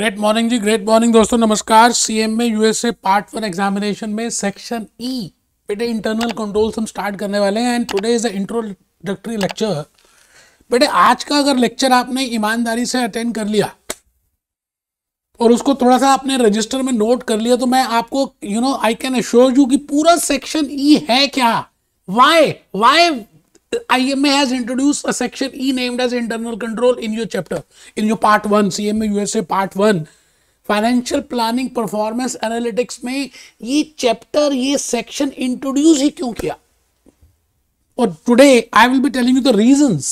Great morning जी, great morning दोस्तों, नमस्कार। CM में यूएसए पार्ट 1 एग्जामिनेशन में सेक्शन ई बेटे इंटरनल कंट्रोल्स हम स्टार्ट करने वाले हैं and today is a introductory lecture. बेटे आज का अगर लेक्चर आपने ईमानदारी से अटेंड कर लिया और उसको थोड़ा सा आपने रजिस्टर में नोट कर लिया तो मैं आपको आई कैन अश्योर यू कि पूरा सेक्शन ई है क्या, why IMA has introduced a section E named as internal control in your chapter, in your part 1, CMA USA part 1, financial planning performance analytics में ये चैप्टर, ये section introduce ही क्यों किया। और today I will be telling you the reasons,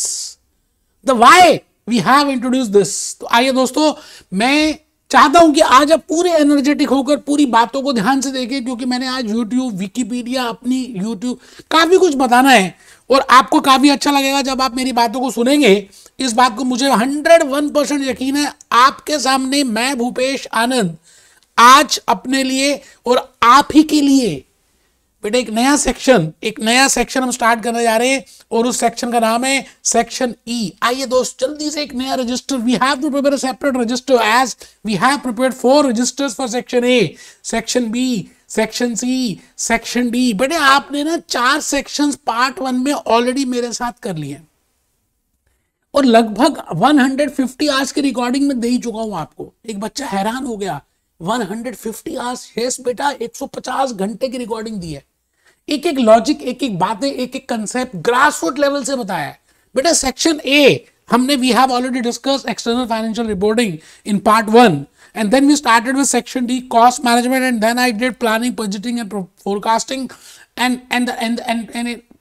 the why we have introduce this. तो आइए दोस्तों, मैं चाहता हूं कि आज आप पूरे एनर्जेटिक होकर पूरी बातों को ध्यान से देखें, क्योंकि मैंने आज यूट्यूब, विकिपीडिया, अपनी यूट्यूब काफी कुछ बताना है और आपको काफी अच्छा लगेगा जब आप मेरी बातों को सुनेंगे। इस बात को मुझे 101% यकीन है। आपके सामने मैं भूपेश आनंद आज अपने लिए और आप ही के लिए बेटे एक नया सेक्शन हम स्टार्ट करने जा रहे हैं और उस सेक्शन का नाम है सेक्शन ई। आइए दोस्त, जल्दी से एक नया register, we have to prepare a separate register as we have prepared 4 registers for section A, section B, section C, section D. बेटे आपने ना 4 सेक्शंस पार्ट 1 में ऑलरेडी मेरे साथ कर लिए और लगभग 150 आवर्स की रिकॉर्डिंग में दे ही चुका हूं आपको। एक बच्चा हैरान हो गया, 150 आवर्स? यस बेटा, 150 घंटे की रिकॉर्डिंग दी है। एक एक लॉजिक, एक एक बातें, एक एक कंसेप्ट ग्रासरूट लेवल से बताया है। बेटा सेक्शन ए हमने we have already discussed external financial reporting in part 1 and then we started with section D, cost management, and then I did planning, budgeting and forecasting, and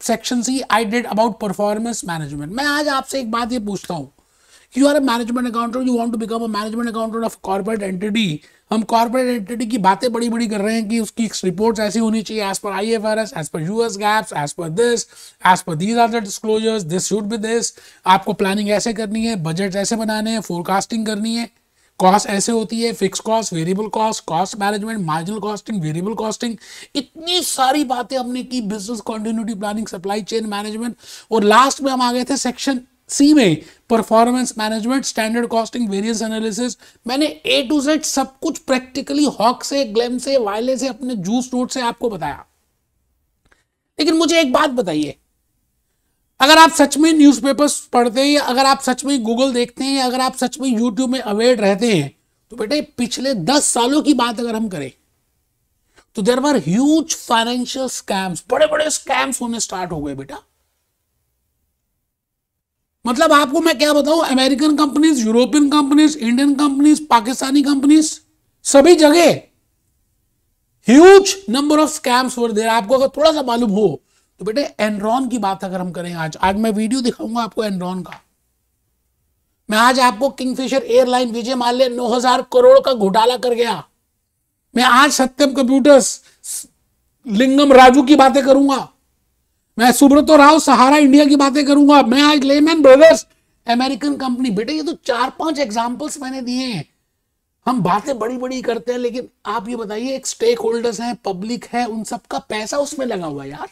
section C I did about performance management. मैं आज आपसे एक बात ये पूछता हूँ, you are a management accountant, you want to become a management accountant of corporate entity. हम corporate entity की बातें बड़ी बड़ी कर रहे हैं कि उसकी रिपोर्ट्स ऐसी होनी चाहिए as per IFRS, as per US GAAPs, as per this, as per these are the disclosures, this should be this. आपको प्लानिंग ऐसे करनी है, बजट ऐसे बनाने हैं, फोरकास्टिंग करनी है, कॉस्ट ऐसे होती है, fix cost, variable cost, cost management, marginal costing, variable costing, इतनी सारी बातें हमने की, business continuity planning, supply chain management, और लास्ट में हम आ गए थे सेक्शन सी में, performance management, standard costing, variance analysis. मैंने A to Z सब कुछ प्रैक्टिकली हॉक से, ग्लेम से, वायले से, अपने जूस नोट से आपको बताया। लेकिन मुझे एक बात बताइए, अगर आप सच में न्यूज़पेपर्स पढ़ते हैं, या अगर आप सच में गूगल देखते हैं, या अगर आप सच में यूट्यूब में अवेयर रहते हैं, तो बेटे पिछले 10 सालों की बात अगर हम करें तो there were huge financial scams, बड़े बड़े स्कैम्स होने स्टार्ट हो गए बेटा। मतलब आपको मैं क्या बताऊं, American companies, European companies, Indian companies, Pakistani companies, सभी जगह huge number of scams were there. आपको अगर थोड़ा सा मालूम हो तो बेटे एनरॉन की बात अगर हम करें, आज मैं वीडियो दिखाऊंगा आपको एनरॉन का। मैं आज आपको किंगफिशर एयरलाइन, विजय माल्या 9000 करोड़ का घोटाला कर गया। मैं आज सत्यम कंप्यूटर्स, लिंगम राजू की बातें करूंगा। मैं सुब्रतो राव, सहारा इंडिया की बातें करूंगा। मैं आज लेमैन ब्रदर्स, अमेरिकन कंपनी। बेटे ये तो 4-5 एग्जांपल्स मैंने दिए हैं। हम बातें बड़ी बड़ी करते हैं, लेकिन आप ये बताइए, एक स्टेक होल्डर्स हैं, पब्लिक है, उन सबका पैसा उसमें लगा हुआ है यार।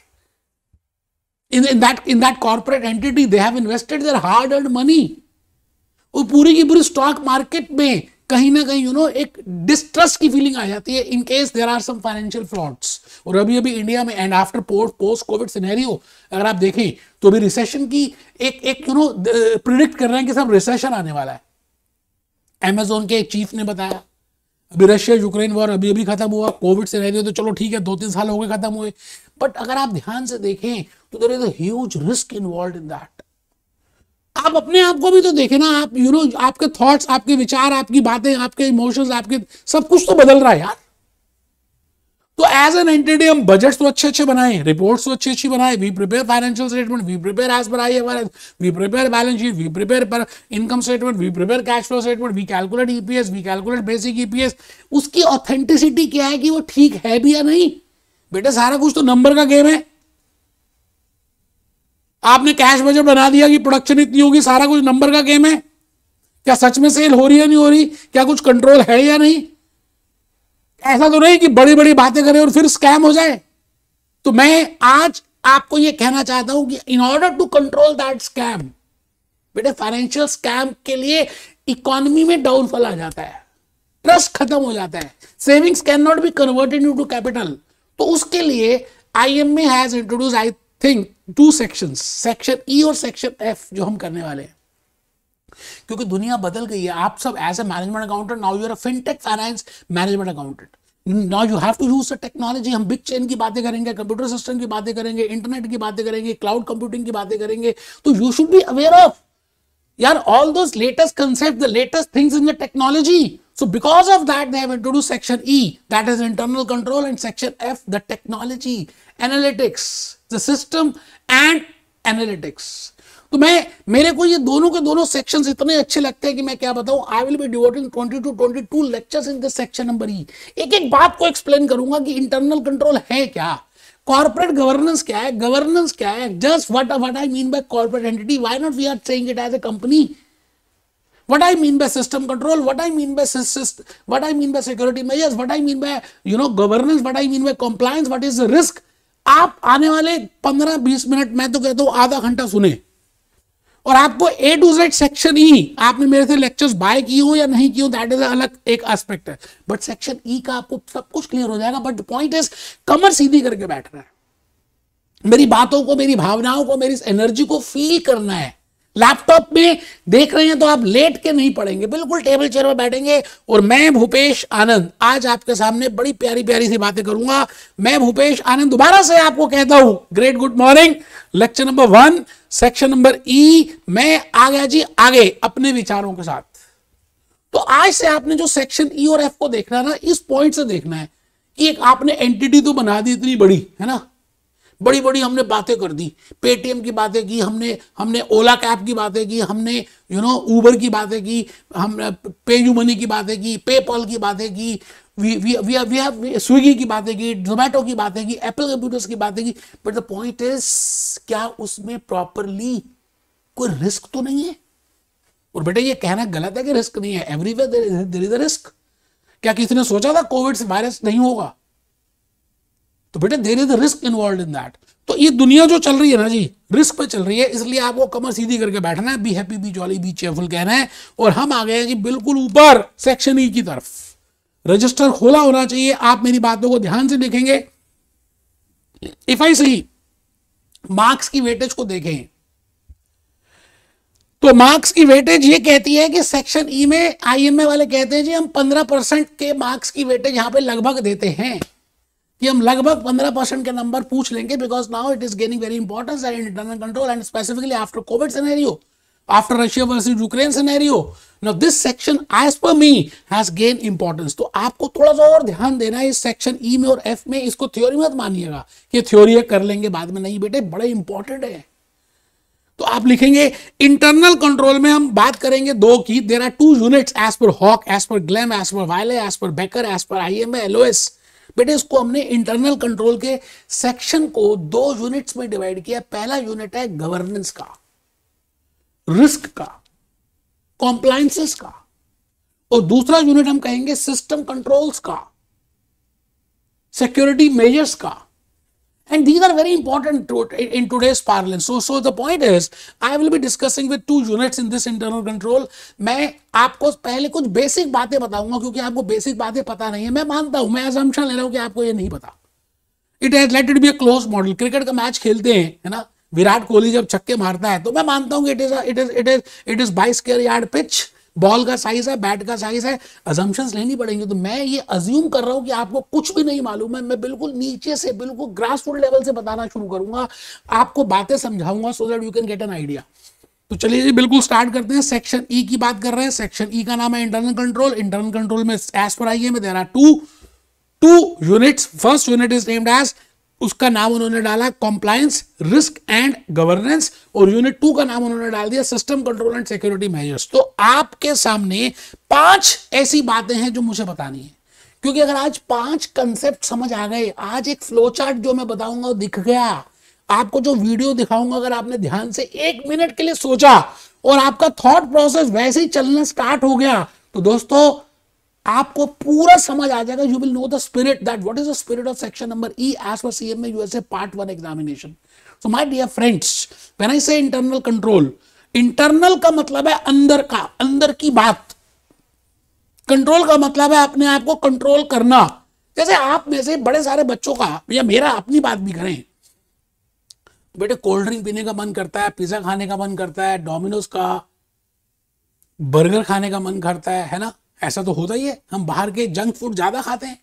In that corporate entity they have invested their hard earned money. वो पूरी की पूरी स्टॉक मार्केट में कहीं ना कहीं एक डिस्ट्रस्ट की फीलिंग आ जाती है in case there are some financial frauds. और अभी इंडिया में and after post covid scenario अगर आप देखें तो अभी रिसेशन की एक प्रिडिक्ट कर रहे हैं कि सब रिसेशन आने वाला है। अमेजोन के एक चीफ ने बताया। अभी रशिया यूक्रेन वॉर अभी खत्म हुआ, कोविड सिनेरियो तो चलो ठीक है 2-3 साल हो गए खत्म हुए, बट अगर आप ध्यान से देखें तो there is a huge risk involved in that. आप अपने आप को भी तो देखें ना, आप आपके थॉट्स, आपके विचार, आपकी बातें, आपके इमोशंस, आपके सब कुछ तो बदल रहा है यार। तो एज एन एंटिटी हम बजट्स तो अच्छे बनाए, रिपोर्ट्स तो अच्छी बनाए, we prepare financial statement, we prepare as per IFRS, we prepare balance sheet, we prepare per income statement, we prepare cash flow statement, we calculate EPS, we calculate basic EPS। उसकी authenticity क्या है कि वो ठीक है भी या नहीं? बेटा सारा कुछ तो नंबर का गेम है। आपने कैश बजट बना दिया कि प्रोडक्शन इतनी होगी, सारा कुछ नंबर का गेम है। क्या सच में सेल हो रही है नहीं हो रही, क्या कुछ कंट्रोल है या नहीं? ऐसा तो नहीं कि बड़ी बड़ी बातें करें और फिर स्कैम हो जाए। तो मैं आज आपको यह कहना चाहता हूं कि in order to control that scam, बेटे फाइनेंशियल स्कैम के लिए इकोनॉमी में डाउनफॉल आ जाता है। ट्रस्ट खत्म हो जाता है, savings can not be converted into capital. तो उसके लिए IMA has introduce I think 2 sections, section E और सेक्शन एफ, जो हम करने वाले हैं। क्योंकि दुनिया बदल गई है, आप सब as a management accountant, now you are a fintech finance management accountant, now you have to use the technology. हम बिग चेन की बातें करेंगे, कंप्यूटर सिस्टम की बातें करेंगे, इंटरनेट की बातें करेंगे, क्लाउड कंप्यूटिंग की बातें करेंगे। तो you should be aware of यार all those latest concepts, the latest things in the technology. So because of that they have introduced section E, that is internal control, and section F, the technology, analytics, the system and analytics. तो मेरे को ये दोनों के दोनों sections इतने अच्छे लगते हैं कि मैं क्या बताऊं, आई will B devoting 20 to 22 lectures in this section number ई। एक एक बात को एक्सप्लेन करूंगा कि इंटरनल कंट्रोल है क्या, कॉर्पोरेट गवर्नेंस क्या है, गवर्नेंस क्या है, just what I mean by corporate entity, why not we are saying it as a company, what I mean by system control, what I mean by what I mean by security measures, what I mean by governance, what I mean by compliance, what is the risk। आप आने वाले 15-20 minute, मैं तो कहता हूं आधा घंटा सुने, और आपको A to Z section E, आपने मेरे से लेक्चर्स बाय किए हो या नहीं किए हो, दैट इज अलग एक एस्पेक्ट है, बट सेक्शन ई का आपको सब कुछ क्लियर हो जाएगा। बट द पॉइंट इज, कमर सीधी करके बैठना है, मेरी बातों को, मेरी भावनाओं को, मेरी एनर्जी को फील करना है। लैपटॉप में देख रहे हैं तो आप लेट के नहीं पढ़ेंगे, बिल्कुल टेबल चेयर में बैठेंगे। और मैं भूपेश आनंद आज आपके सामने बड़ी प्यारी प्यारी सी बातें करूंगा। मैं भूपेश आनंद दोबारा से आपको कहता हूं great good morning. Lecture number 1 section number ई, मैं आ गया जी आगे अपने विचारों के साथ। तो आज से आपने जो सेक्शन ई और एफ को देखना है ना, इस पॉइंट से देखना है कि एक आपने एंटिटी तो बना दी इतनी बड़ी, है ना, बड़ी बड़ी हमने बातें कर दी, पेटीएम की बातें की, हमने ओला कैब की बातें की, हमने ऊबर की बातें की, हमने पेयू मनी की बातें की, पेपॉल की बातें की, वी स्विगी की बातें की, जोमेटो की बातें की, एप्पल कंप्यूटर्स की बातें की। बट द पॉइंट इज, क्या उसमें प्रॉपरली कोई रिस्क तो नहीं है? और बेटे ये कहना गलत है कि रिस्क नहीं है, everywhere there is a risk. क्या किसी ने सोचा था कोविड वायरस नहीं होगा? तो बेटे there is a risk involve in that. तो ये दुनिया जो चल रही है ना जी, रिस्क पे चल रही है, इसलिए आपको कमर सीधी करके बैठना है, be happy, B jolly, B cheerful कहना है। और हम आ गए हैं जी बिल्कुल ऊपर सेक्शन ई की तरफ। रजिस्टर खोला होना चाहिए, आप मेरी बातों को ध्यान से देखेंगे। इफ आई सी मार्क्स की वेटेज को देखें, तो मार्क्स की वेटेज ये कहती है कि सेक्शन ई में आईएमए वाले कहते हैं जी हम 15% के मार्क्स की वेटेज यहां पे लगभग देते हैं, कि हम लगभग 15% के नंबर पूछ लेंगे, because now it is gaining very importance and internal control and specifically after covid scenario, after Russia versus Ukraine scenario, now this section as per me has gain importance. तो आपको थोड़ा सा और ध्यान देना है इस सेक्शन ई में और एफ में। इसको थ्योरी मत मानिएगा कि थ्योरी है कर लेंगे बाद में, नहीं बेटे बड़े इंपॉर्टेंट है। तो आप लिखेंगे इंटरनल कंट्रोल में हम बात करेंगे 2 की, there are 2 units as per Hock, as per Gleim, as per Wiley, as per Becker, as per IMA, LOS. बेटे इसको हमने इंटरनल कंट्रोल के सेक्शन को 2 यूनिट्स में डिवाइड किया। पहला यूनिट है गवर्नेंस का, रिस्क का, कॉम्प्लायंसेस का, और दूसरा यूनिट हम कहेंगे सिस्टम कंट्रोल्स का, सिक्योरिटी मेजर्स का। And these are very important in today's parlance. So the point is, I will be discussing with 2 units in this internal control. मैं आपको पहले कुछ बेसिक बातें बताऊंगा, क्योंकि आपको बेसिक बातें पता नहीं है। मैं मानता हूं, मैं assumption ले रहा हूं कि आपको ये नहीं पता। It has let it be a close model. Cricket का मैच खेलते हैं, है ना, विराट कोहली जब छक्के मारता है तो मैं मानता हूं कि it is 22 square yard pitch, ball का साइज है, बैट का साइज है, अजम्पशंस लेनी पड़ेंगे। तो मैं ये अज्यूम कर रहा हूं कि आपको कुछ भी नहीं मालूम है। मैं बिल्कुल नीचे से, बिल्कुल ग्रास रूट लेवल से बताना शुरू करूंगा, आपको बातें समझाऊंगा, सो that you can get an idea. तो चलिए जी बिल्कुल स्टार्ट करते हैं। सेक्शन ई की बात कर रहे हैं। सेक्शन ई का नाम है इंटरनल कंट्रोल। इंटरनल कंट्रोल में एज पर आईए में there are two units. First unit is named as, उसका नाम उन्होंने डाला कॉम्प्लायंस, रिस्क एंड गवर्नेंस, और यूनिट 2 का नाम उन्होंने डाल दिया system control and security measures. तो आपके सामने 5 ऐसी बातें हैं जो मुझे बतानी है, क्योंकि अगर आज 5 कंसेप्ट समझ आ गए, आज एक फ्लो चार्ट जो मैं बताऊंगा वो दिख गया, आपको जो वीडियो दिखाऊंगा अगर आपने ध्यान से 1 मिनट के लिए सोचा और आपका थॉट प्रोसेस वैसे ही चलना स्टार्ट हो गया, तो दोस्तों आपको पूरा समझ आ जाएगा। You will know the spirit, that what is the spirit of section number E as per CMA USA part 1 examination. So my dear friends, when I say internal control, internal का मतलब है अंदर का, अंदर की बात। कंट्रोल का मतलब है अपने आप को कंट्रोल करना। जैसे आप में से बड़े सारे बच्चों का, या मेरा अपनी बात भी करें, बेटे कोल्ड ड्रिंक पीने का मन करता है, पिज्जा खाने का मन करता है, डोमिनोज का बर्गर खाने का मन करता है ना? ऐसा तो होता ही है, हम बाहर के जंक फूड ज्यादा खाते हैं।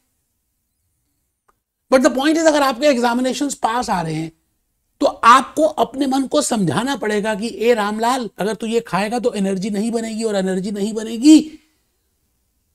बट द पॉइंट इज, अगर आपके एग्जामिनेशंस पास आ रहे हैं तो आपको अपने मन को समझाना पड़ेगा कि ए रामलाल, अगर तू ये खाएगा तो एनर्जी नहीं बनेगी, और एनर्जी नहीं बनेगी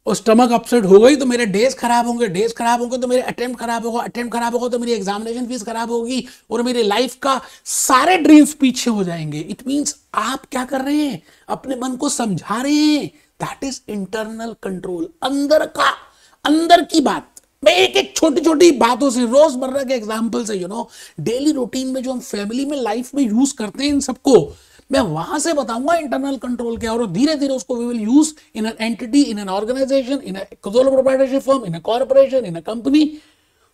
और स्टमक अपसेट हो गई तो मेरे डेज खराब होंगे, डेज खराब होंगे तो मेरे अटेम्प्ट खराब होगा, अटेम्प्ट खराब होगा तो मेरी एग्जामिनेशन फीस खराब होगी, और मेरी लाइफ का सारे ड्रीम्स पीछे हो जाएंगे। इट मींस आप क्या कर रहे हैं, अपने मन को समझा रहे हैं। दैट इज इंटरनल कंट्रोल, अंदर की बात। मैं एक एक छोटी छोटी बातों से, रोजमर्रा के एग्जाम्पल से, डेली रूटीन में जो हम फैमिली में, लाइफ में यूज करते हैं, इन सबको मैं वहां से बताऊंगा इंटरनल कंट्रोल क्या, और धीरे धीरे उसको we will use in an entity, in an organization, in a solo proprietorship firm, in a corporation, in a company,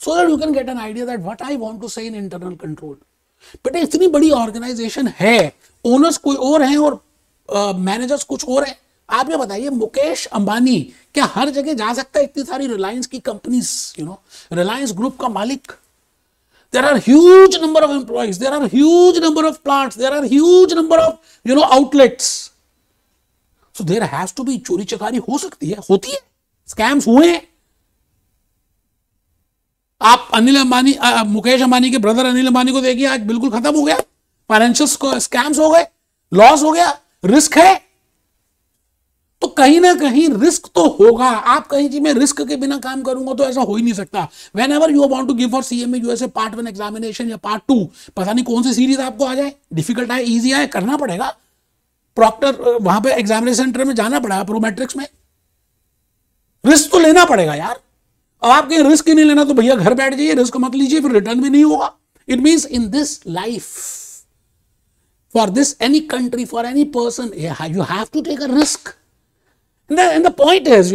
so that you can get an idea that what I want to say in internal control. बेटा इतनी बड़ी organisation है, owners कोई और हैं और managers कुछ और हैं। आप ये बताइए, मुकेश अंबानी क्या हर जगह जा सकता है? इतनी सारी रिलायंस की कंपनीज, रिलायंस ग्रुप का मालिक, there are huge number of employees, there are huge number of plants, there are huge number of outlets, so there has to be, चोरी चकारी हो सकती है, होती है, स्कैम्स हुए हैं। आप अनिल अंबानी, मुकेश अंबानी के ब्रदर अनिल अंबानी को देखिए, आज बिल्कुल खत्म हो गया, फाइनेंशियल स्कैम्स हो गए, लॉस हो गया, रिस्क है। तो कहीं ना कहीं रिस्क तो होगा। आप कहीं जी मैं रिस्क के बिना काम करूंगा तो ऐसा हो ही नहीं सकता। Whenever you want to give for CMA USA part 1 examination या पार्ट 2, पता नहीं कौन सी सीरीज आपको आ जाए, डिफिकल्ट आए, इजी आए, करना पड़ेगा। प्रॉक्टर वहां पे एग्जामिनेशन सेंटर में जाना पड़ेगा, प्रोमेट्रिक्स में, रिस्क तो लेना पड़ेगा यार। अब आप कहीं रिस्क ही नहीं लेना तो भैया घर बैठ जाइए, रिस्क मत लीजिए, फिर रिटर्न भी नहीं होगा। It means in this life, for this any country, for any person, you have to take a risk. And the point is,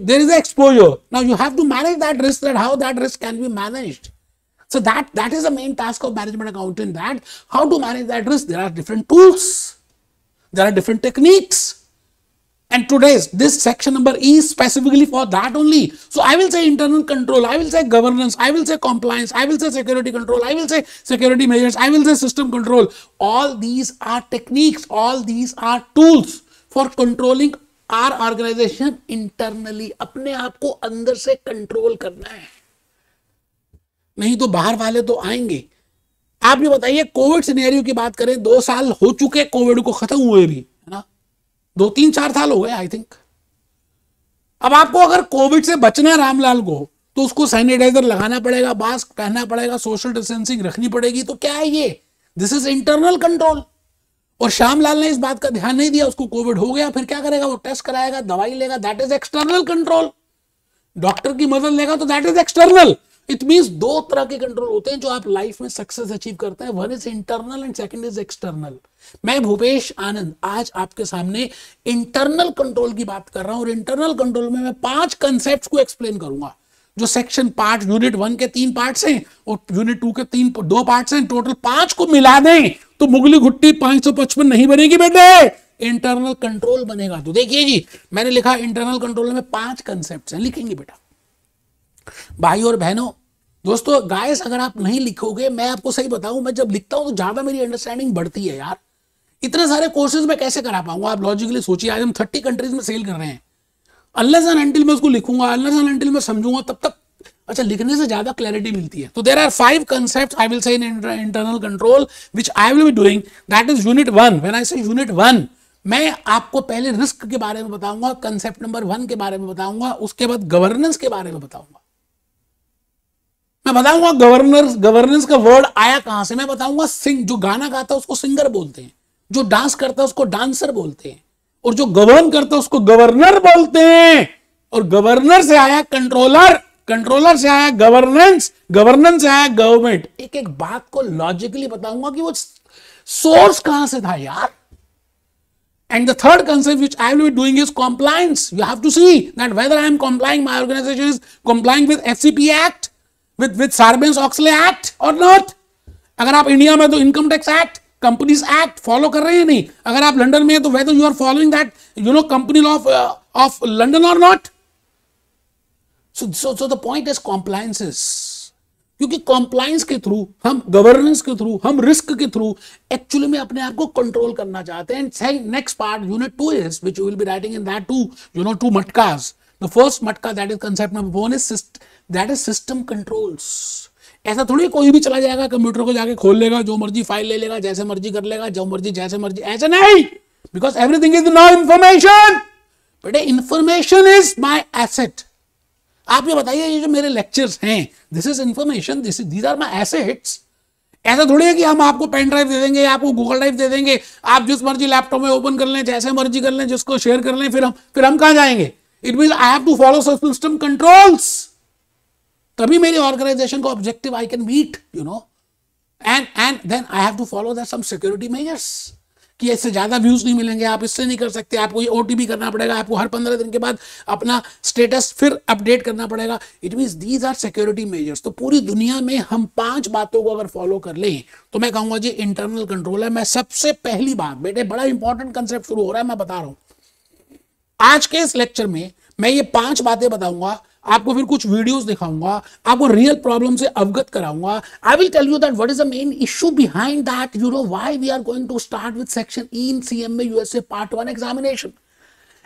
there is exposure. Now you have to manage that risk, that how that risk can be managed. So that is the main task of management accountant, that how to manage that risk. There are different tools. There are different techniques. And today's, this section number E is specifically for that only. So I will say internal control, I will say governance, I will say compliance, I will say security control, I will say security measures, I will say system control. All these are techniques, all these are tools for controlling our organization internally. अपने आप को अंदर से control करना है, नहीं तो बाहर वाले तो आएंगे। आप ये बताइए, कोविड सिनेरियो की बात करें, 2 साल हो चुके कोविड को खत्म हुए भी, है ना, 2-3-4 साल हो गए आई थिंक। अब आपको अगर कोविड से बचना है रामलाल को, तो उसको सैनिटाइजर लगाना पड़ेगा, मास्क पहनना पड़ेगा, सोशल डिस्टेंसिंग रखनी पड़ेगी। तो क्या है ये? This is internal control. और श्यामलाल ने इस बात का ध्यान नहीं दिया, उसको कोविड हो गया, फिर क्या करेगा? वो टेस्ट कराएगा, दवाई लेगा, that is external control. Doctor की मदद लेगा तो that is external. It means 2 तरह के कंट्रोल होते हैं जो आप लाइफ में सक्सेस अचीव करते हैं। One is internal and second is external. मैं भूपेश आनंद आज आपके सामने इंटरनल कंट्रोल की बात कर रहा हूं, और इंटरनल कंट्रोल में मैं 5 कंसेप्ट को एक्सप्लेन करूंगा, जो सेक्शन पार्ट यूनिट 1 के 3 पार्ट्स हैं और यूनिट 2 के 2 पार्ट्स हैं। टोटल 5 को मिला दें तो मुगली घुट्टी 555 नहीं बनेगी बेटे, इंटरनल कंट्रोल बनेगा। तो देखिए जी, मैंने लिखा इंटरनल कंट्रोल में 5 कंसेप्ट हैं, लिखेंगे बेटा। भाई और बहनों, दोस्तों, गाइस, अगर आप नहीं लिखोगे, मैं आपको सही बताऊं, मैं जब लिखता हूं तो ज्यादा मेरी अंडरस्टैंडिंग बढ़ती है यार। इतने सारे कोर्सेज में कैसे करा पाऊंगा? आप लॉजिकली सोचिए, आज हम 30 कंट्रीज में सेल कर रहे हैं। अनलेस एंड अनटिल मैं उसको लिखूंगा, अनलेस एंड अनटिल मैं समझूंगा, तब तक अच्छा लिखने से ज्यादा क्लैरिटी मिलती है। तो there are 5 concepts I will say in internal control which I will be doing. That is unit 1. When I say unit 1, मैं आपको पहले रिस्क के बारे में बताऊंगा, कंसेप्ट नंबर 1 के बारे में बताऊंगा, उसके बाद गवर्नेंस के बारे में बताऊंगा। मैं बताऊंगा गवर्नेंस का वर्ड आया कहां से। मैं बताऊंगा जो गाना गाता है उसको सिंगर बोलते हैं, जो डांस करता है उसको डांसर बोलते हैं, और जो गवर्न करता है उसको गवर्नर बोलते हैं। और गवर्नर से आया कंट्रोलर, कंट्रोलर से आया गवर्नेंस, गवर्नेंस से आया गवर्नमेंट। एक एक बात को लॉजिकली बताऊंगा कि वो सोर्स कहां से था यार। And the third concept which I will be doing is compliance. You have to see that whether I am complying, my organization is complying with FCP Act, with Sarbanes-Oxley Act or not. अगर आप India में तो income tax act, companies act follow कर रहे हैं नहीं। अगर आप लंदन में है तो whether you are following that company law of London और not. So the point is compliances. क्योंकि कॉम्प्लायंस के थ्रू, हम गवर्नेंस के थ्रू, हम रिस्क के थ्रू एक्चुअली में अपने आप को कंट्रोल करना चाहते हैं. And next part unit 2 is which you will be writing in that two मटकास. द फर्स्ट मटका that is concept number 1 is that is system controls. ऐसा थोड़ी कोई भी चला जाएगा कंप्यूटर को जाके खोल लेगा, जो मर्जी फाइल ले लेगा, जैसे मर्जी कर लेगा, जो मर्जी जैसे मर्जी, ऐसा नहीं. Because everything is now information. बेटे इंफॉर्मेशन इज माय एसेट. आप ये बताइए, ये जो मेरे लेक्चर्स हैं, this is information, these are my assets. ऐसा थोड़ी है कि हम आपको पेन ड्राइव दे देंगे, आपको गूगल ड्राइव दे देंगे, आप जिस मर्जी लैपटॉप में ओपन कर लें, जैसे मर्जी कर लें, जिसको शेयर कर लें, फिर हम कहां जाएंगे. It means I have to follow system controls. तभी मेरी ऑर्गेनाइजेशन का objective I can meet, and then I have to follow that some security measures कि इससे ज्यादा व्यूज नहीं मिलेंगे, आप इससे नहीं कर सकते, आपको ये ओटीपी करना पड़ेगा, आपको हर 15 दिन के बाद अपना स्टेटस फिर अपडेट करना पड़ेगा. It means these are security measures. तो पूरी दुनिया में हम 5 बातों को अगर फॉलो कर लें तो मैं कहूंगा जी इंटरनल कंट्रोल है. मैं सबसे पहली बात, बेटे बड़ा इंपॉर्टेंट कंसेप्ट शुरू हो रहा है, मैं बता रहा हूं आज के इस लेक्चर में. मैं ये 5 बातें बताऊंगा, आपको फिर कुछ वीडियोस दिखाऊंगा, आपको रियल प्रॉब्लम से अवगत कराऊंगा. I will tell you that what is the main issue behind that, why we are going to start with section E in CMA USA part 1 examination.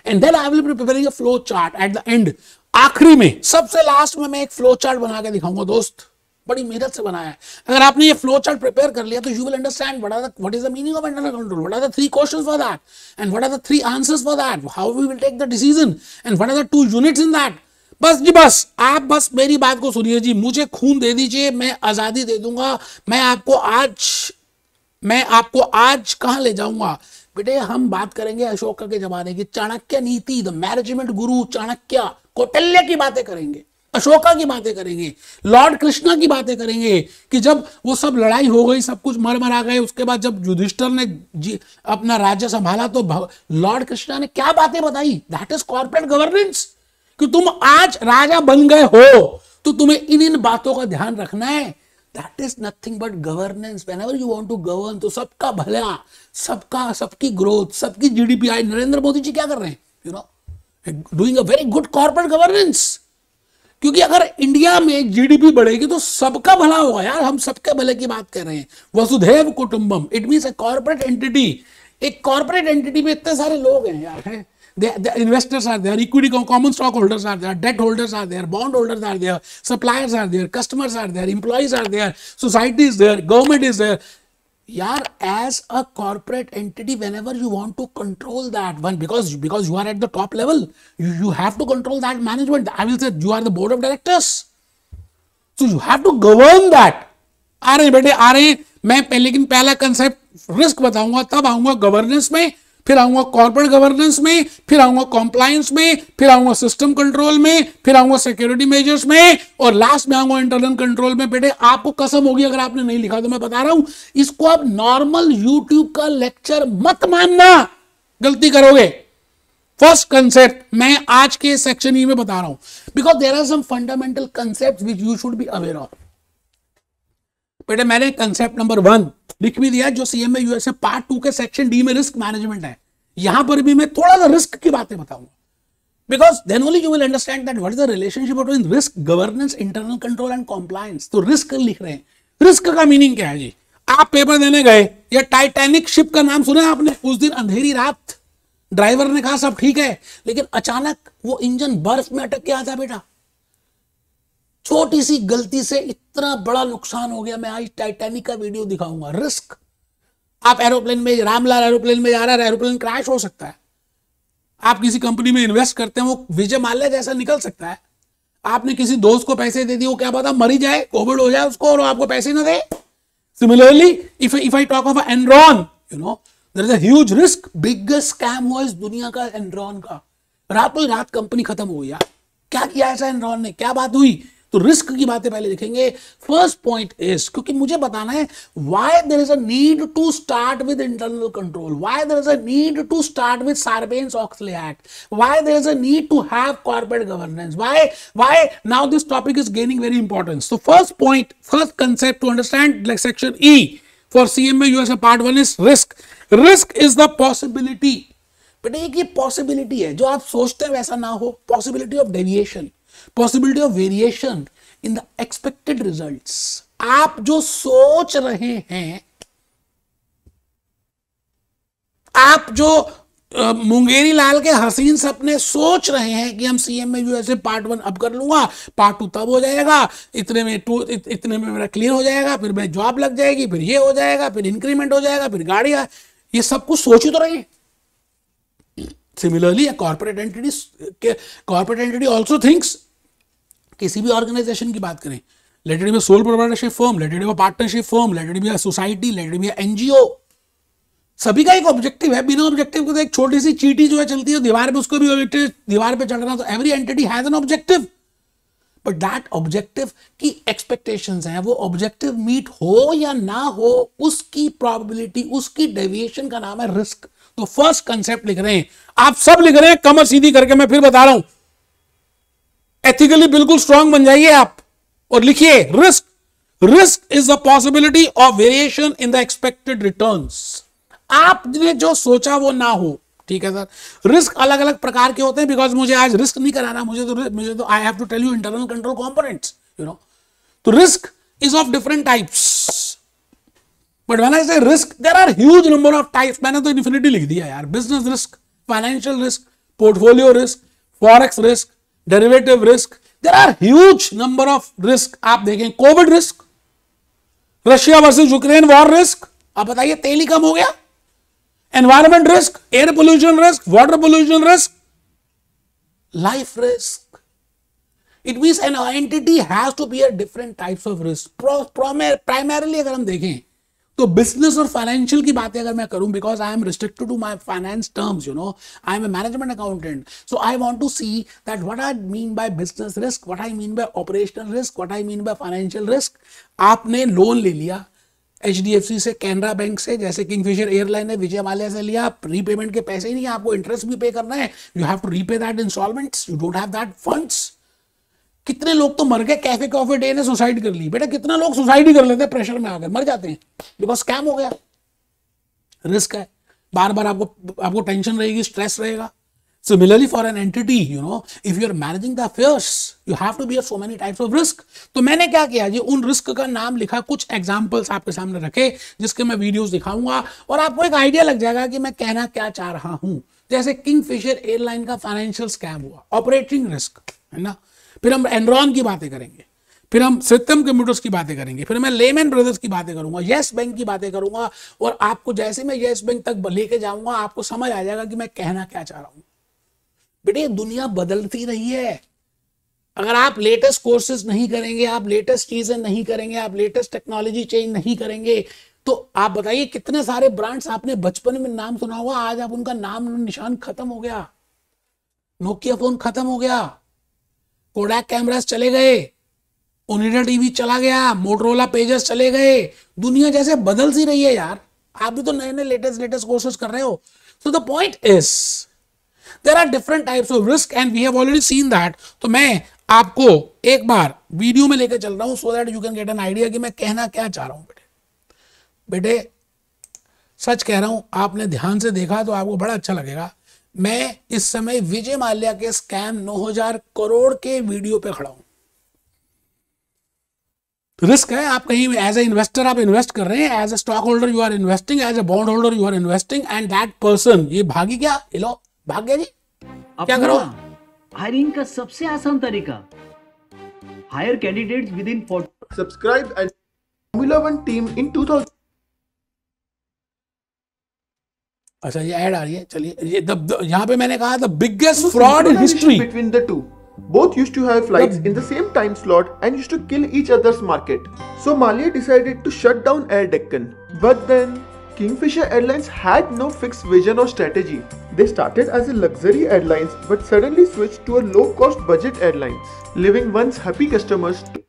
And then I will be preparing a flow chart at the end. आखिरी में, सबसे last में मैं एक flow chart बना के दिखाऊंगा दोस्त, बड़ी मेहनत से बनाया है. अगर आपने ये फ्लो चार्ट प्रिपेयर कर लिया तो you will understand what is the meaning of internal control, what are the 3 questions for that, and what are the 3 answers for that, how we will take the decision, and what are the 2 units in that. बस जी बस, आप बस मेरी बात को सुनिए जी. मुझे खून दे दीजिए, मैं आजादी दे दूंगा. मैं आपको आज कहां ले जाऊंगा बेटे. हम बात करेंगे अशोक के जमाने की, चाणक्य नीति, द मैनेजमेंट गुरु चाणक्य, कौटिल्य की बातें करेंगे, अशोका की बातें करेंगे, लॉर्ड कृष्णा की बातें करेंगे कि जब वो सब लड़ाई हो गई, सब कुछ मर मरा गए, उसके बाद जब युधिष्ठिर ने अपना राज्य संभाला तो लॉर्ड कृष्णा ने क्या बातें बताई. That is corporate governance. कि तुम आज राजा बन गए हो तो तुम्हें इन बातों का ध्यान रखना है. That is nothing but governance. Whenever you want to govern, तो सबका भला, सबकी ग्रोथ, सबकी जीडीपी. नरेंद्र मोदी जी क्या कर रहे हैं, doing a very good corporate governance. क्योंकि अगर इंडिया में जीडीपी बढ़ेगी तो सबका भला होगा यार. हम सबके भले की बात कर रहे हैं. वसुधैव कुटुंबम, it means a corporate entity. एक कॉर्पोरेट एंटिटी में इतने सारे लोग हैं यार, हैं. The investors are there, equity common stockholders are there, debt holders are there, bond holders are there, suppliers are there, customers are there, employees are there, society is there, government is there. Yaar, as a corporate entity, whenever you want to control that one, because you are at the top level, you have to control that management. I will say you are the board of directors, so you have to govern that. आ रहे बेटे, आ रहे. मैं लेकिन पहला concept risk बताऊंगा, तब आऊंगा governance में, फिर आऊंगा कॉर्पोरेट गवर्नेंस में, फिर आऊंगा कॉम्प्लायंस में, फिर आऊंगा सिस्टम कंट्रोल में, फिर आऊंगा सिक्योरिटी मेजर्स में, और लास्ट में आऊंगा इंटरनल कंट्रोल में. बेटे आपको कसम होगी अगर आपने नहीं लिखा तो मैं बता रहा हूं, इसको आप नॉर्मल यूट्यूब का लेक्चर मत मानना, गलती करोगे. फर्स्ट कंसेप्ट मैं आज के सेक्शन ई में बता रहा हूं, because there are some fundamental concept which you should be aware of. बेटे मैंने कंसेप्ट नंबर 1 लिख भी दिया, जो सीएमए यूएसए पार्ट 2 के सेक्शन डी में रिस्क मैनेजमेंट है. यहां पर भी मैं थोड़ा सा रिस्क की बातें बताऊंगा, because then only you will understand that what is the relationship between risk, governance, internal control and compliance. तो रिस्क लिख रहे हैं. रिस्क का मीनिंग क्या है जी. आप पेपर देने गए, या टाइटैनिक शिप का नाम सुना आपने. उस दिन अंधेरी रात, ड्राइवर ने कहा सब ठीक है, लेकिन अचानक वो इंजन बर्फ में अटक गया था बेटा. छोटी सी गलती से इतना बड़ा नुकसान हो गया. मैं आज टाइटैनिक का वीडियो दिखाऊंगा. रिस्क. आप एरोप्लेन में, रामलाल एरोप्लेन में जा रहा है, एरोप्लेन क्रैश हो सकता है. आप किसी कंपनी में इन्वेस्ट करते हैं, वो विजय माल्या जैसा निकल सकता है. आपने किसी दोस्त को पैसे दे दिए, वो क्या पता मर ही जाए, कोविड हो जाए उसको, और आपको पैसे ना दे. Similarly if I talk of Enron, there is a huge risk. Biggest scam हुआ इस दुनिया का एनरॉन का. रातों रात कंपनी खत्म हो गई यार. क्या किया ऐसा एनरॉन ने, क्या बात हुई. तो रिस्क की बातें पहले लिखेंगे. फर्स्ट पॉइंट इज, क्योंकि मुझे बताना है why there is a need to start with internal control, why there is a need to start with Sarbanes Oxley act, why there is a need to have corporate governance, why now this topic is gaining very importance. तो first point, first concept to understand section E for CMA USA part 1 is risk. Risk is the possibility. बेटे एक ये possibility है, जो आप सोचते हैं वैसा ना हो, possibility of deviation. Possibility of variation in the expected results. आप जो सोच रहे हैं, आप जो मुंगेरी लाल के हसीन सपने सोच रहे हैं कि हम सीएमए यूएसए पार्ट 1 अब कर लूंगा, पार्ट 2 तब हो जाएगा, इतने में मेरा क्लियर हो जाएगा, फिर मेरी जॉब लग जाएगी, फिर ये हो जाएगा, फिर इंक्रीमेंट हो जाएगा, फिर गाड़ी, ये सब कुछ सोच ही तो रहे हैं। Similarly corporate entity also thinks, किसी भी ऑर्गेनाइजेशन की बात करें, let it be sole proprietorship firm, let it be partnership firm, let it be society, let it be NGO, सभी का एक ऑब्जेक्टिव है। बिना ऑब्जेक्टिव को तो एक छोटी सी चींटी जो है चलती है दीवार पे, उसको भी ऑब्जेक्टिव दीवार पे चढ़ना, तो every entity has an objective, but that objective की एक्सपेक्टेशंस हैं, वो ऑब्जेक्टिव मीट हो या ना हो, उसकी प्रोबेबिलिटी, उसकी डेविएशन का नाम है रिस्क। तो फर्स्ट कंसेप्ट लिख रहे हैं, आप सब लिख रहे हैं कमर सीधी करके, मैं फिर बता रहा हूं, एथिकली बिल्कुल स्ट्रांग बन जाइए आप और लिखिए risk. Risk is the possibility of variation in the expected returns. आपने जो सोचा वो ना हो, ठीक है सर। रिस्क अलग अलग प्रकार के होते हैं, बिकॉज मुझे आज रिस्क नहीं कराना, मुझे तो I have to tell you internal control components, you know. तो risk is of different types, but when I say risk there are huge number of types. मैंने तो इन्फिनिटी लिख दिया यार। Business risk, financial risk, portfolio risk, forex risk, derivative risk, there are huge number of risk. आप देखें covid risk, Russia versus Ukraine war risk, आप बताइए तेल ही कम हो गया। Environment risk, air pollution risk, water pollution risk, life risk. It means an entity has to be a different types of risk. Primarily अगर हम देखें तो बिजनेस और फाइनेंशियल की बातें अगर मैं करूं, because I am restricted to my finance terms, you know, I am a management accountant, so I want to see that what I mean by business risk, what I mean by operational risk, what I mean by financial risk. आपने loan ले लिया HDFC से, Canara bank से, जैसे Kingfisher airline ने विजय माल्या से लिया, repayment के पैसे ही नहीं है, आपको इंटरेस्ट भी पे करना है, you have to repay that installments, you don't have that funds. कितने लोग तो मर गए, कैफे कॉफी डे ने सुसाइड कर ली। बेटा कितना लोग सुसाइड ही कर लेते हैं, प्रेशर में आकर मर जाते हैं, बिकॉज स्कैम हो गया। रिस्क है, बार बार आपको टेंशन रहेगी, स्ट्रेस रहेगा। Similarly for an entity, you know, if you are managing the affairs, you have to be so many types of risk. तो मैंने क्या किया जी, उन रिस्क का नाम लिखा, कुछ एग्जांपल्स आपके सामने रखे, जिसके मैं वीडियोस दिखाऊंगा और आपको एक आइडिया लग जाएगा कि मैं कहना क्या चाह रहा हूं। जैसे किंगफिशर एयरलाइन का फाइनेंशियल स्कैम हुआ, ऑपरेटिंग रिस्क है ना। फिर हम एनरॉन की बातें करेंगे, फिर हम सत्यम कंप्यूटर्स की बातें करेंगे, फिर मैं लेमैन ब्रदर्स की बातें करूंगा, येस बैंक की बातें करूंगा, और आपको जैसे मैं येस बैंक तक लेके जाऊंगा आपको समझ आ जाएगा कि मैं कहना क्या चाह रहा हूं। बेटे दुनिया बदलती रही है, अगर आप लेटेस्ट कोर्सेज नहीं करेंगे, आप लेटेस्ट चीजें नहीं करेंगे, आप लेटेस्ट टेक्नोलॉजी चेंज नहीं करेंगे, तो आप बताइए कितने सारे ब्रांड्स आपने बचपन में नाम सुना होगा, आज आप उनका नाम निशान खत्म हो गया। नोकिया फोन खत्म हो गया, कोडैक कैमरास चले गए, ओनिडा टीवी चला गया, मोटरोला पेजेस चले गए। दुनिया जैसे बदल सी रही है यार, आप भी तो नए नए लेटेस्ट कोर्सेज कर रहे हो। So the point is there are different types of risk and we have already seen that। तो मैं आपको एक बार वीडियो में लेकर चल रहा हूं so that you can get an idea कि मैं कहना क्या चाह रहा हूं। बेटे सच कह रहा हूं, आपने ध्यान से देखा तो आपको बड़ा अच्छा लगेगा। मैं इस समय विजय माल्या के स्कैम 9000 करोड़ के वीडियो पे खड़ा हूं। रिस्क है, आप कहीं एज ए इन्वेस्टर आप इन्वेस्ट कर रहे हैं, as a stock holder you are investing, as a bond holder you are investing, and that person ये भागी क्या, लो भाग गया जी, क्या करो। हायरिंग का सबसे आसान तरीका, hire candidates with in 4 subscribe and formula 1 team in 2000। अच्छा ये ऐड आ रही है, चलिए ये यहाँ पे मैंने कहा the biggest fraud in history between the two. Both used to have flights in the same time slot and used to kill each other's market. So Malia decided to shut down Air Deccan. But then Kingfisher Airlines had no fixed vision or strategy. They started as a luxury airlines but suddenly switched to a low-cost budget airlines, leaving once happy customers to...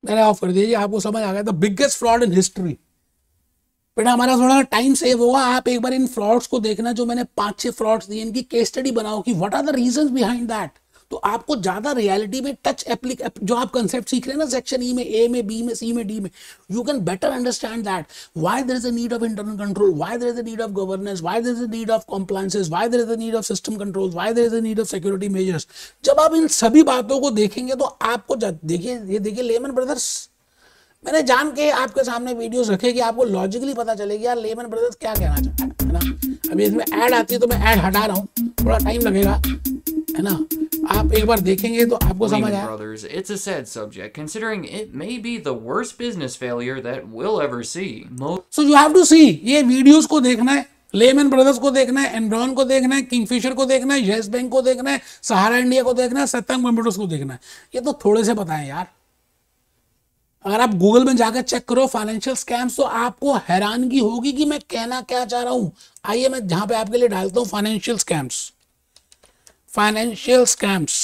मैंने of कर दिया, आपको समझ आ गया। The biggest fraud in history. बेटा हमारा थोड़ा time save होगा, आप एक बार इन फ्रॉड्स को देखना, जो मैंने 5-6 फ्रॉड्स दिए, इनकी केस स्टडी बनाओ कि what are the reasons behind that. तो आपको ज्यादा रियलिटी में टच जो आप कंसेप्ट सीख रहे हैं ना सेक्शन ई में, ए में, बी में, सी में, डी में, you can better understand that why there is a need of internal control, why there is a need of governance, why there is a need of compliances, why there is a need of system control, why there is a need of security measures. जब आप इन सभी बातों को देखेंगे तो आपको देखिए, ये देखिए लेमन ब्रदर्स, मैंने जान के आपके सामने वीडियोस रखे कि आपको लॉजिकली पता चलेगी यार लेमन ब्रदर्स क्या कहना चाहते हैं, है ना। अभी इसमें ऐड आती है तो मैं ऐड हटा रहा हूँ, थोड़ा टाइम लगेगा, है ना। आप एक बार देखेंगे तो आपको समझ आए। Brothers, it's a sad subject considering it may be the worst business failure that we'll ever see. So you have to see, ये वीडियोस को देखना है, लेमन ब्रदर्स को देखना है, एनरॉन को देखना है, किंगफिशर को देखना है, येस बैंक को देखना है, सहारा इंडिया को देखना है, सत्यम कंप्यूटर्स को देखना है। ये तो थोड़े से पता है यार। अगर आप गूगल में जाकर चेक करो फाइनेंशियल स्कैम्स तो आपको हैरानगी होगी कि मैं कहना क्या चाह रहा हूं। आइए मैं जहां पे आपके लिए डालता हूं financial scams, financial scams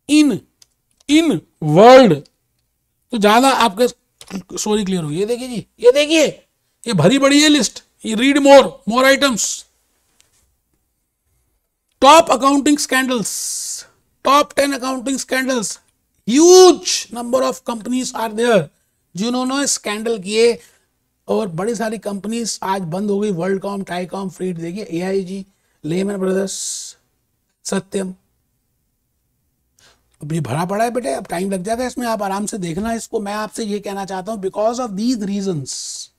in world, तो ज्यादा आपके स्टोरी क्लियर होगी। ये देखिए जी, ये देखिए, ये भरी पड़ी है लिस्ट, ये read more items. Top accounting scandals, top 10 accounting scandals, huge number of companies are there जिन्होंने स्कैंडल किए, और बड़ी सारी कंपनीज आज बंद हो गई, वर्ल्डकॉम, टाइकॉम, फ्रीड, देखिए एआईजी, लेमन ब्रदर्स, सत्यम। अब ये भरा पड़ा है बेटे, अब टाइम लग जाएगा इसमें, आप आराम से देखना इसको। मैं आपसे ये कहना चाहता हूं because of these reasons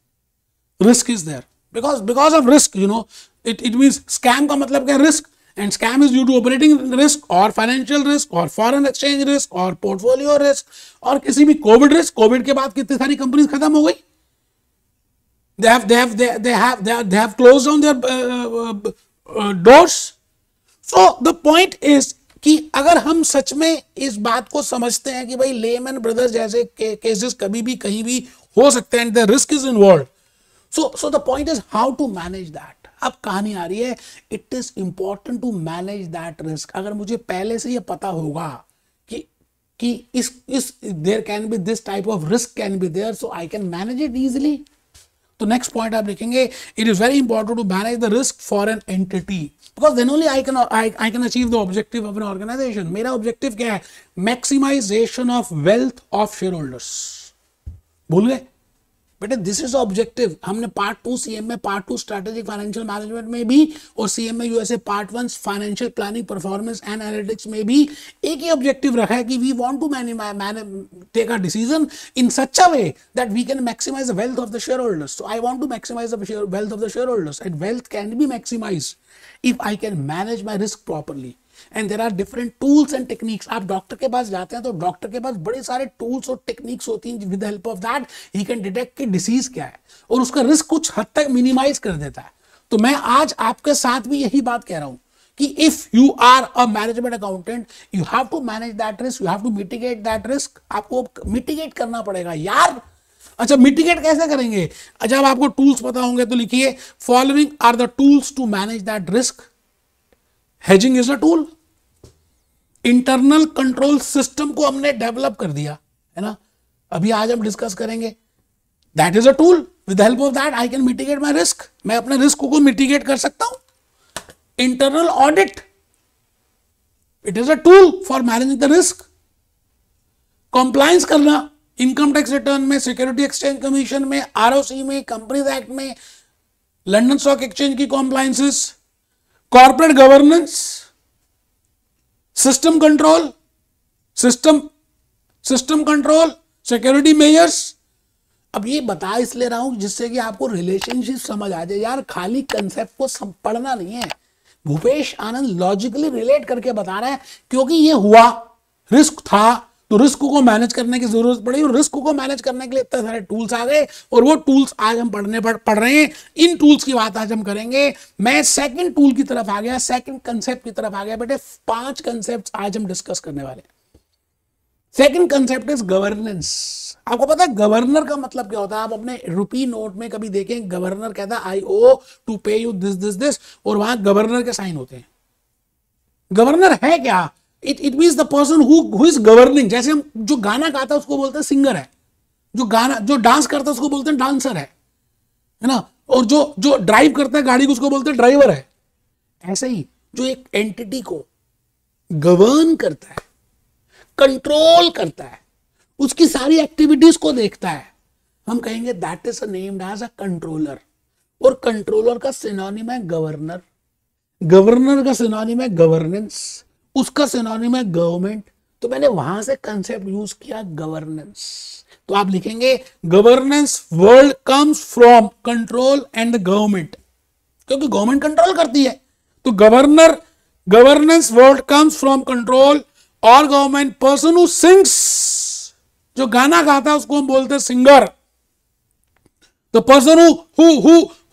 risk is there, because of risk, you know, it means scam का मतलब क्या है, risk, and scam is due to operating risk or financial risk or foreign exchange risk or portfolio risk और किसी भी Covid risk. Covid के बाद कितनी सारी कंपनीज खत्म हो गई, they have closed down their doors. So the point is कि अगर हम सच में इस बात को समझते हैं कि भाई लेमन ब्रदर्स जैसे केसेस कभी भी कहीं भी हो सकते हैं, the risk is involved, so the point is how to manage that. अब कहानी आ रही है, it is important to manage that risk. अगर मुझे पहले से ये पता होगा कि इस there can be this type of risk can be there, so I can manage it easily. तो नेक्स्ट पॉइंट आप लिखेंगे, it is very important to manage the risk for an entity because then only I can achieve the objective of an organisation. मेरा objective क्या है, maximisation of wealth of share holders. भूल गए बेटे, this is objective. हमने part 2 CM में, part 2 strategic financial management में भी, और सीएम में USA part 1 financial planning performance and analytics में भी एक ही ऑब्जेक्टिव रखा है कि we want to take a decision in such a way that we can maximise the wealth of the share holders. So I want to maximise the wealth of the share holders and wealth can be maximised if I can manage my risk properly. And there are different tools and techniques. आप doctor के पास जाते हैं तो doctor के पास बड़े सारे tools और टेक्निक्स होती हैं, with the help of that he can detect कि डिसीज क्या है और उसका रिस्क कुछ हद तक मिनिमाइज कर देता है। तो मैं आज आपके साथ भी यही बात कह रहा हूं कि if you are a management accountant you have to manage that risk, you have to mitigate that risk. आपको मिटिगेट करना पड़ेगा यार। अच्छा, मिटिगेट कैसे करेंगे? जब आपको टूल्स पता होंगे तो लिखिए, following are the tools to manage that risk. Hedging is a tool. Internal control system को हमने डेवलप कर दिया है ना, अभी आज हम डिस्कस करेंगे। That is a tool, with the help of that I can mitigate my risk. मैं अपने रिस्क को मिटिगेट कर सकता हूं। Internal audit, it is a tool for managing the risk. Compliance करना, इनकम टैक्स रिटर्न में, security exchange commission में, ROC में, कंपनीज एक्ट में, लंदन स्टॉक एक्सचेंज की compliances, corporate governance, system control, system control, security measures. अब ये बता इसलिए रहा हूं जिससे कि आपको रिलेशनशिप समझ आ जाए यार। खाली कंसेप्ट को पढ़ना नहीं है। भूपेश आनंद लॉजिकली रिलेट करके बता रहा है, क्योंकि ये हुआ, रिस्क था तो रिस्क को मैनेज करने की जरूरत पड़ी, और रिस्क को मैनेज करने के लिए इतने सारे टूल्स आ गए, और वो टूल्स आज हम पढ़ रहे हैं। इन टूल्स की बात आज हम करेंगे। मैं सेकंड टूल की तरफ आ गया, सेकंड कंसेप्ट की तरफ आ गया बेटे। 5 कंसेप्ट आज हम डिस्कस करने वाले हैं। Second concept is governance. आपको पता है गवर्नर का मतलब क्या होता है? आप अपने रुपी नोट में कभी देखें, गवर्नर कहता है आई ओ टू पे यू दिस दिस दिस, और वहां गवर्नर के साइन होते हैं। गवर्नर है क्या? It means the person who is governing. जैसे हम जो गाना गाता है उसको बोलते हैं सिंगर है, जो डांस करता है उसको बोलते हैं डांसर है ना, और जो ड्राइव करता है गाड़ी को उसको बोलते हैं ड्राइवर है। ऐसे ही जो एक एंटिटी को गवर्न करता है, कंट्रोल करता है, उसकी सारी एक्टिविटीज को देखता है, हम कहेंगे that is named as a controller. और कंट्रोलर का सिनोनिम है गवर्नर, गवर्नर का सिनोनिम है गवर्नेंस, उसका सिनोनिम है गवर्नमेंट। तो मैंने वहां से कंसेप्ट यूज किया गवर्नेंस। तो आप लिखेंगे governance word comes from control and the government, क्योंकि गवर्नमेंट कंट्रोल करती है। तो governor, governance word comes from control और गवर्नमेंट। पर्सन हु सिंग्स, जो गाना गाता है उसको हम बोलते हैं singer. The person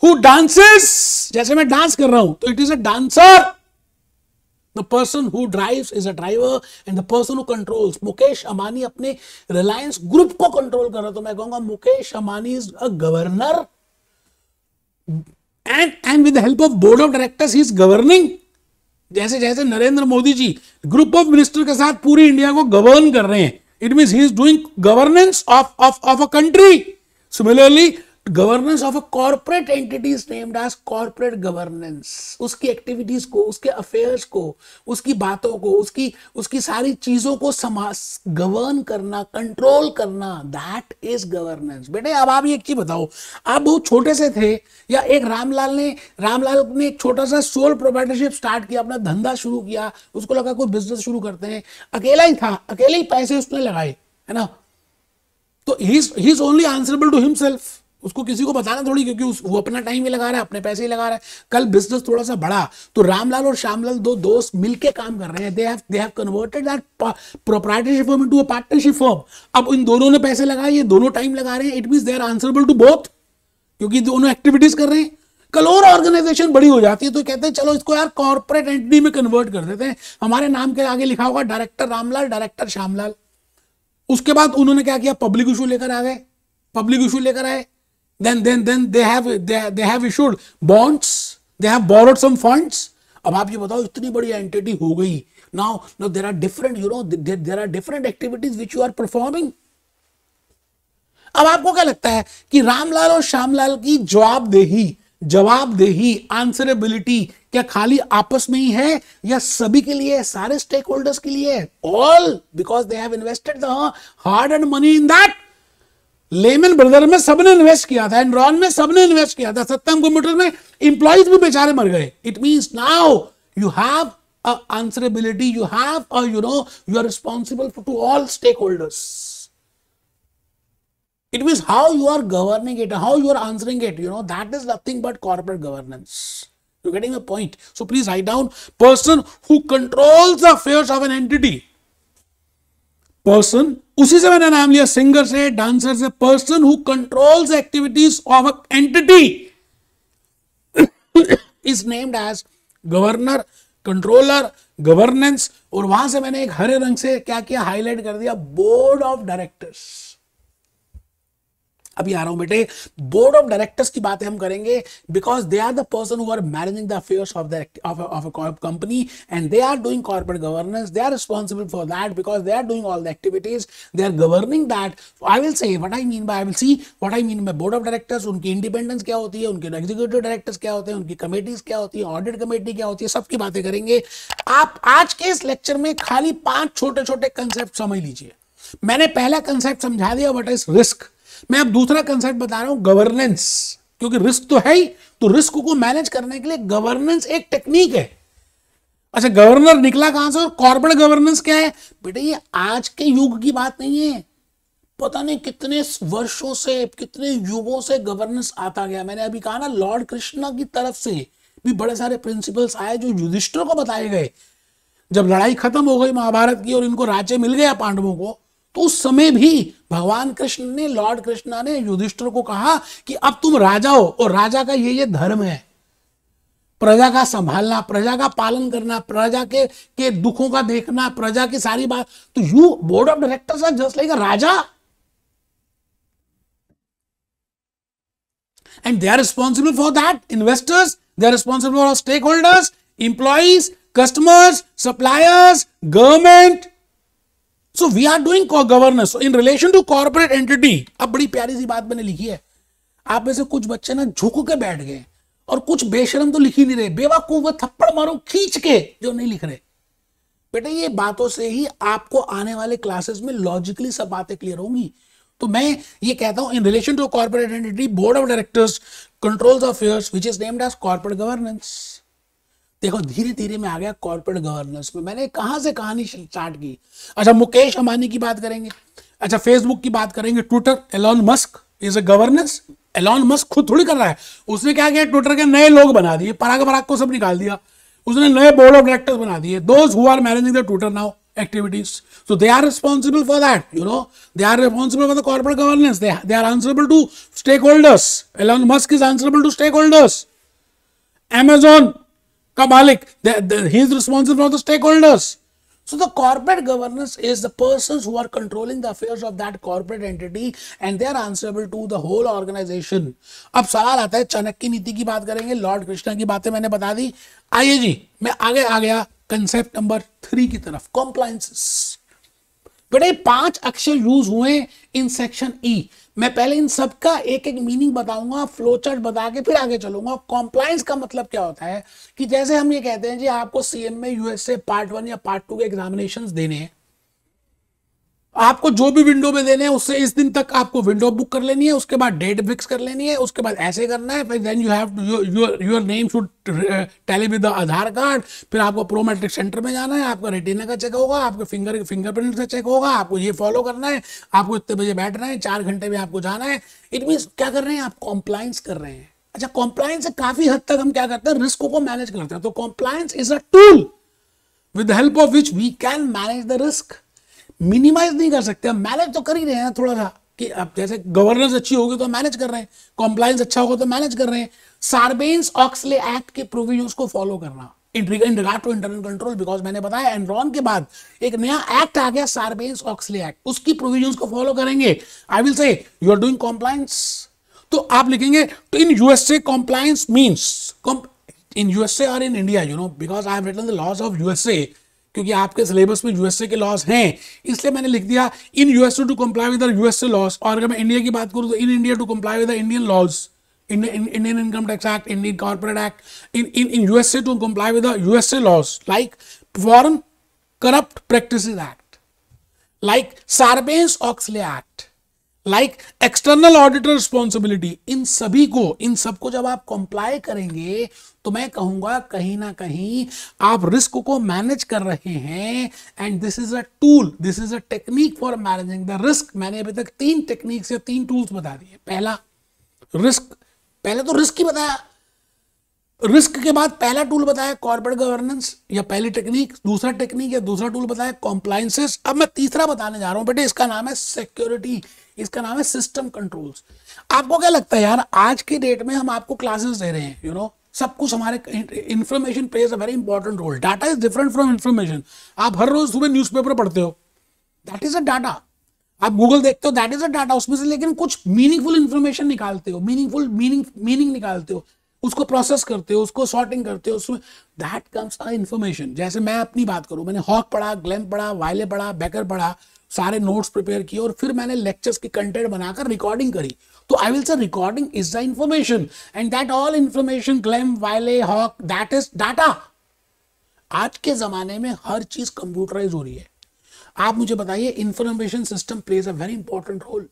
who dances, जैसे मैं डांस कर रहा हूं तो it is a dancer. The person who drives is a driver and the person who controls. Mukesh Ambani अपने रिलायंस ग्रुप को कंट्रोल कर रहा है, तो मैं कहूंगा Mukesh Ambani is a governor and with the help of board of directors he is governing. जैसे जैसे Narendra Modi ji group of minister के साथ पूरी इंडिया को गवर्न कर रहे हैं, it means he is doing governance of a country. Similarly governance of a corporate entity is named as corporate governance. उसकी एक्टिविटीज को, उसके अफेयर्स को, उसकी बातों को, उसकी सारी चीजों को गवर्न करना, कंट्रोल करना, दैट इज गवर्नेंस। बेटे अब आप एक चीज बताओ, आप बहुत छोटे से थे, या एक रामलाल ने एक छोटा सा सोल प्रोप्राइटरशिप स्टार्ट किया, अपना धंधा शुरू किया, उसको लगा कोई बिजनेस शुरू करते हैं, अकेला ही था, अकेले ही पैसे उसने लगाए, है ना। तो he is only answerable to himself. उसको किसी को बताना थोड़ी, क्योंकि वो अपना टाइम ही लगा रहा है, अपने पैसे ही लगा रहा है। कल बिजनेस थोड़ा सा बढ़ा तो रामलाल और श्यामलाल दो दोस्त मिलके काम कर रहे हैं, they have converted that proprietorship firm into a partnership firm. अब इन दोनों ने पैसे लगाए, ये दोनों टाइम लगा रहे हैं, it means they are answerable to both, क्योंकि दोनों एक्टिविटीज कर रहे हैं। कल और ऑर्गेनाइजेशन बड़ी हो जाती है तो कहते हैं चलो इसको यार कॉर्पोरेट एंटिटी में कन्वर्ट कर देते हैं, हमारे नाम के आगे लिखा होगा डायरेक्टर रामलाल, डायरेक्टर श्यामलाल। उसके बाद उन्होंने क्या किया, पब्लिक इशू लेकर आ गए, पब्लिक इशू लेकर आए, then they have issued bonds, they have borrowed some funds। अब आप ये बताओ, इतनी बड़ी एंटिटी हो गई, now there are different, there are different activities which you are performing। अब आपको क्या लगता है कि रामलाल और श्यामलाल की जवाबदेही आंसरेबिलिटी क्या खाली आपस में ही है, या सभी के लिए, सारे स्टेक होल्डर्स के लिए? All, because they have invested the hard and money in that. Lemon brother में सबने इन्वेस्ट किया था, एनरॉन में सबने इन्वेस्ट किया था, सत्यम कंप्यूटर में इंप्लॉइज भी बेचारे मर गए। It means now you have a answerability, you have a you are responsible to all stakeholders। It means how you are governing it, how you are answering it, that is nothing but corporate governance। You're getting the point? So please write down, person who controls the affairs of an entity। Person, उसी से मैंने नाम लिया, singer से, dancer से। Person who controls activities of a entity is named as governor, controller, governance. और वहां से मैंने एक हरे रंग से क्या किया, हाईलाइट कर दिया, बोर्ड ऑफ डायरेक्टर्स। अभी आ रहा हूं बेटे, बोर्ड ऑफ डायरेक्टर्स की बातें हम करेंगे, because they are the person who are managing the affairs of a company and they are doing corporate governance. They are responsible for that because they are doing all the activities, they are governing that. I will see what I mean by board of directors. उनकी independence क्या होती है, उनके executive directors क्या होते हैं, उनकी committees क्या होती है, ऑडिट कमेटी क्या होती है, सबकी बातें करेंगे। आप आज के इस लेक्चर में खाली 5 छोटे छोटे कंसेप्ट समझ लीजिए। मैंने पहला कंसेप्ट समझा दिया, व्हाट इज रिस्क। मैं अब दूसरा कंसेप्ट बता रहा हूं, गवर्नेंस, क्योंकि रिस्क तो है ही, तो रिस्क को मैनेज करने के लिए गवर्नेंस एक टेक्निक है। अच्छा, गवर्नर निकला कहां से और कॉर्पोरेट गवर्नेंस क्या है? बेटे ये आज के युग की बात नहीं है, पता नहीं कितने वर्षों से, कितने युगों से गवर्नेंस आता गया। मैंने अभी कहा ना, लॉर्ड कृष्णा की तरफ से भी बड़े सारे प्रिंसिपल्स आए जो युधिष्ठिर को बताए गए। जब लड़ाई खत्म हो गई महाभारत की और इनको राज्य मिल गया पांडवों को, तो उस समय भी भगवान कृष्ण ने, लॉर्ड कृष्णा ने युधिष्ठिर को कहा कि अब तुम राजा हो और राजा का ये धर्म है, प्रजा का संभालना, प्रजा का पालन करना, प्रजा के दुखों का देखना, प्रजा की सारी बात। तो you board of directors are just like a raja and they are responsible for that. Investors, they are responsible for stake holders, employees, customers, suppliers, government. So we are doing governance. So in relation to corporate entity, अब बड़ी प्यारी सी बात मैंने लिखी है। आप में से कुछ बच्चे ना झुक के बैठ गए और कुछ बेशरम तो लिख ही नहीं रहे, बेवकूफ थप्पड़ मारो खींच के जो नहीं लिख रहे। बेटे ये बातों से ही आपको आने वाले क्लासेस में लॉजिकली सब बातें क्लियर होंगी। तो मैं ये कहता हूं in relation to corporate entity board of directors controls affairs which is named as corporate governance. देखो धीरे धीरे मैं आ गया कॉर्पोरेट गवर्नेंस में। मैंने कहां से कहानी स्टार्ट की। अच्छा मुकेश अंबानी की बात करेंगे, अच्छा फेसबुक की बात करेंगे, Twitter, Elon Musk is a governance. Elon Musk खुद थोड़ी कर रहा है, उसने क्या किया, ट्विटर के नए लोग बना दिए, पराग पराग को सब निकाल दिया, उसने नए बोर्ड ऑफ डायरेक्टर्स बना दिए, those who are managing the Twitter now activities, so they are responsible for that, you know, they are responsible for the corporate governance, they are answerable to stakeholders. Elon Musk is answerable to stakeholders. Amazon ka malik, he is responsible for the stakeholders. So the corporate governance is the persons who are controlling the affairs of that corporate entity and they are answerable to the whole organization. अब सवाल आता है, चाणक्य नीति की बात करेंगे, Lord Krishna की बातें मैंने बता दी। आइए जी मैं आगे आ गया कंसेप्ट नंबर 3 की तरफ, कॉम्प्लायंसेस। बेटे 5 अक्षर यूज हुए इन सेक्शन ई। मैं पहले इन सब का एक एक मीनिंग बताऊंगा, फ्लो चार्ट बता के फिर आगे चलूंगा। कॉम्प्लायंस का मतलब क्या होता है कि जैसे हम ये कहते हैं जी आपको सीएम में यूएसए पार्ट 1 या पार्ट 2 के एग्जामिनेशंस देने हैं, आपको जो भी विंडो में देने हैं उससे इस दिन तक आपको विंडो बुक कर लेनी है, उसके बाद डेट फिक्स कर लेनी है, उसके बाद ऐसे करना है, फिर then you have your name should tally with the Aadhaar card, फिर आपको प्रोमेट्रिक सेंटर में जाना है, आपका रेटिना का चेक होगा, आपके फिंगरप्रिंट का चेक होगा, आपको ये फॉलो करना है, आपको इतने बजे बैठना है, 4 घंटे में आपको जाना है। इट मीन्स क्या कर रहे हैं आप, कॉम्प्लायंस कर रहे हैं। अच्छा कॉम्प्लायंस से काफी हद तक हम क्या करते हैं, रिस्क को मैनेज करते हैं। तो compliance is a tool with the help of which we can manage the risk. Minimise नहीं कर सकते, हम मैनेज तो कर ही रहे हैं थोड़ा सा, कि अब जैसे गवर्नेंस अच्छी होगी तो मैनेज कर रहे हैं, कॉम्प्लायंस अच्छा होगा तो मैनेज कर रहे हैं। सार्बेन्स-ऑक्सले एक्ट के प्रोविजंस को फॉलो करना in regard to internal control, because मैंने बताया एनरॉन के बाद एक नया एक्ट आ गया सार्बेन्स-ऑक्सले एक्ट, उसकी प्रोविजंस को फॉलो करेंगे। I will say you are doing compliance. तो आप लिखेंगे तो in USA compliance means, in USA और in India, you know, because I have written the laws of USA, क्योंकि आपके सिलेबस में यूएसए के लॉज हैं, इसलिए मैंने लिख दिया in USA to comply with the USA laws. और अगर मैं इंडिया की बात करूं तो in India to comply with the Indian laws, Indian income tax act, Indian corporate act, in USA to comply with the USA laws, like foreign corrupt practices act, like Sarbanes Oxley act, like external auditor responsibility. इन सबको जब आप comply करेंगे तो मैं कहूंगा कहीं ना कहीं आप रिस्क को मैनेज कर रहे हैं, and this is a tool, this is a technique for managing the risk. मैंने अभी तक 3 टेक्निक्स या 3 टूल्स बता दिए। पहला रिस्क, पहले तो रिस्क ही बताया, रिस्क के बाद पहला टूल बताया कॉर्पोरेट गवर्नेंस या पहली टेक्निक, दूसरा टेक्निक या दूसरा टूल बताया कॉम्प्लायंसेस। अब मैं तीसरा बताने जा रहा हूं बेटे, इसका नाम है सिक्योरिटी, इसका नाम है सिस्टम कंट्रोल्स। आपको क्या लगता है यार, आज की डेट में हम आपको क्लासेस दे रहे हैं, यू नो, सब कुछ हमारे, information plays a very important role. Data is different from information. आप हर रोज सुबह न्यूज़पेपर पढ़ते हो, दैट इज अ डाटा। आप गूगल देखते हो, दैट इज अ डाटा। उसमें से लेकिन कुछ मीनिंगफुल इंफॉर्मेशन निकालते हो, मीनिंग निकालते हो, उसको प्रोसेस करते हो, उसको सॉर्टिंग करते हो, उसमें दैट कम्स अ इंफॉर्मेशन। जैसे मैं अपनी बात करूं, मैंने हॉक पढ़ा, ग्लेम पढ़ा, वाइले पढ़ा, बेकर पढ़ा, सारे नोट्स प्रिपेयर किए और फिर मैंने लेक्चर्स की कंटेंट बनाकर रिकॉर्डिंग करी। तो I will say recording is the information and that all information, Gleim, Wiley, Hock, that is data. आज के जमाने में हर चीज कंप्यूटराइज हो रही है। आप मुझे बताइए, information system plays a very important role.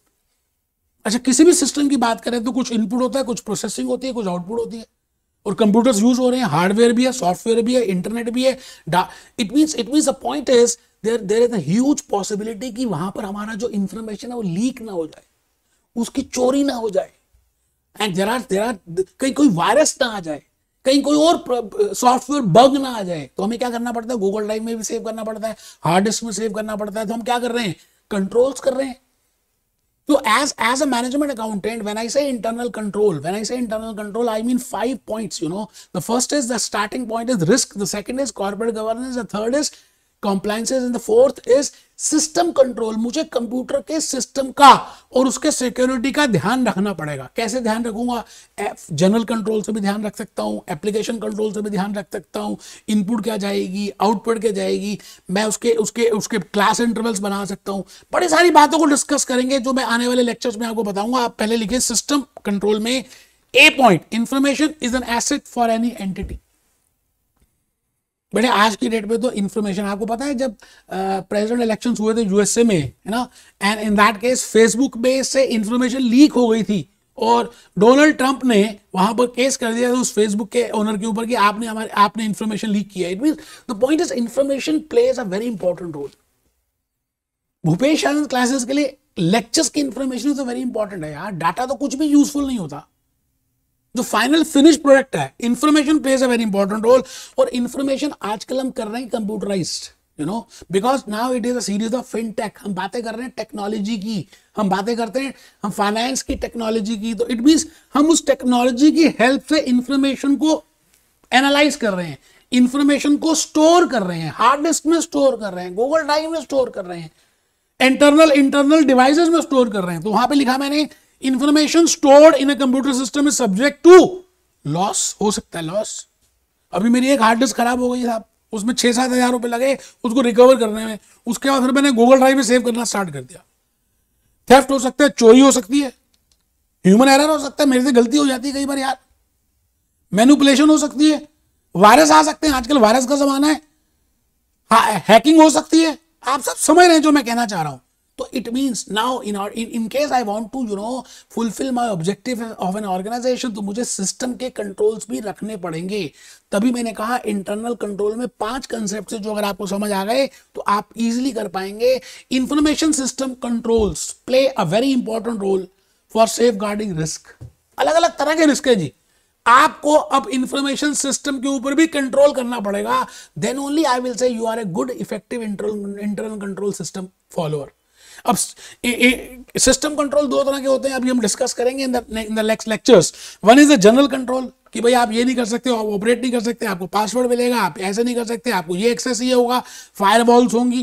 अच्छा किसी भी सिस्टम की बात करें तो कुछ इनपुट होता है, कुछ प्रोसेसिंग होती है, कुछ आउटपुट होती है, और कंप्यूटर्स यूज हो रहे हैं, हार्डवेयर भी है, सॉफ्टवेयर भी है, इंटरनेट भी है। It means a point is there is a huge possibility कि वहां पर हमारा जो इंफॉर्मेशन है वो लीक ना हो जाए, उसकी चोरी ना हो जाए, एंड देयर आर कहीं कोई वायरस ना आ जाए, कहीं कोई और सॉफ्टवेयर बग ना आ जाए। तो हमें क्या करना पड़ता है, गूगल ड्राइव में भी सेव करना पड़ता है, हार्ड डिस्क में सेव करना पड़ता है। तो हम क्या कर रहे हैं, कंट्रोल्स कर रहे हैं। So as a management accountant, when I say internal control, I mean 5 points, you know. The first is the starting point is risk, the second is corporate governance, the third is compliances, and the fourth is system control. मुझे computer के system का और उसके security का ध्यान रखना पड़ेगा। कैसे ध्यान रखूंगा, जनरल कंट्रोल से भी ध्यान रख सकता हूं, एप्लीकेशन कंट्रोल से भी ध्यान रख सकता हूं, इनपुट क्या जाएगी, आउटपुट क्या जाएगी, मैं उसके क्लास इंटरवल्स बना सकता हूं। बड़ी सारी बातों को डिस्कस करेंगे जो मैं आने वाले लेक्चर्स में आपको बताऊंगा। आप पहले लिखिए सिस्टम कंट्रोल में A point, information is an asset for any entity. बेटे आज की डेट पे तो इंफॉर्मेशन, आपको पता है जब प्रेसिडेंट इलेक्शंस हुए थे यूएसए में, है ना, and in that case Facebook base से इंफॉर्मेशन लीक हो गई थी और डोनाल्ड ट्रंप ने वहां पर केस कर दिया था उस फेसबुक के ओनर के ऊपर कि आपने इंफॉर्मेशन लीक किया। It means the point is information plays a very important role. Bhupesh Anand classes के लिए लेक्चर्स की इंफॉर्मेशन तो वेरी इंपॉर्टेंट है यार, डाटा तो कुछ भी यूजफुल नहीं होता, जो फाइनल फिनिश प्रोडक्ट है, information plays a very important role. और इंफॉर्मेशन आजकल हम कर रहे हैं computerised, you know, because now it is a series of fintech. हम बातें कर रहे हैं टेक्नोलॉजी की, हम बातें करते हैं हम फाइनेंस की टेक्नोलॉजी की, तो इट मींस हम उस टेक्नोलॉजी की हेल्प से इंफॉर्मेशन को एनालाइज कर रहे हैं, इंफॉर्मेशन को स्टोर कर रहे हैं, हार्ड डिस्क में स्टोर कर रहे हैं, गूगल ड्राइव में स्टोर कर रहे हैं, इंटरनल डिवाइसेस में स्टोर कर रहे हैं। तो वहां पे लिखा मैंने information stored in a computer system is subject to loss. हो सकता है लॉस। अभी मेरी एक हार्ड डिस्क खराब हो गई साहब, उसमें 6-7 हज़ार रुपए लगे उसको रिकवर करने में, उसके बाद फिर मैंने गूगल ड्राइव में सेव करना स्टार्ट कर दिया। थेफ्ट हो सकता है, चोरी हो सकती है, ह्यूमन एरर हो सकता है, मेरे से गलती हो जाती है कई बार यार, मैनिपुलेशन हो सकती है, वायरस आ सकते हैं, आजकल वायरस का जमाना है, हैकिंग हो सकती है। आप सब समझ रहे हैं जो मैं कहना चाह रहा हूं। तो it means now in case I want to fulfil my objective of an organisation, तो मुझे सिस्टम के कंट्रोल्स भी रखने पड़ेंगे। तभी मैंने कहा इंटरनल कंट्रोल में 5 कंसेप्ट है जो अगर आपको समझ आ गए तो आप इजीली कर पाएंगे। Information system controls play a very important role for safeguarding risk. अलग अलग तरह के रिस्क है जी, आपको अब इंफॉर्मेशन सिस्टम के ऊपर भी कंट्रोल करना पड़ेगा। Then only I will say you are a good effective internal control system follower. अब सिस्टम कंट्रोल 2 तरह के होते हैं, अभी हम डिस्कस करेंगे in the next lectures. One is the general control कि भाई आप ये नहीं कर सकते, आप ऑपरेट नहीं कर सकते, आपको पासवर्ड मिलेगा, आप ऐसे नहीं कर सकते, आपको ये एक्सेस ये होगा, फायरवॉल्स होंगी।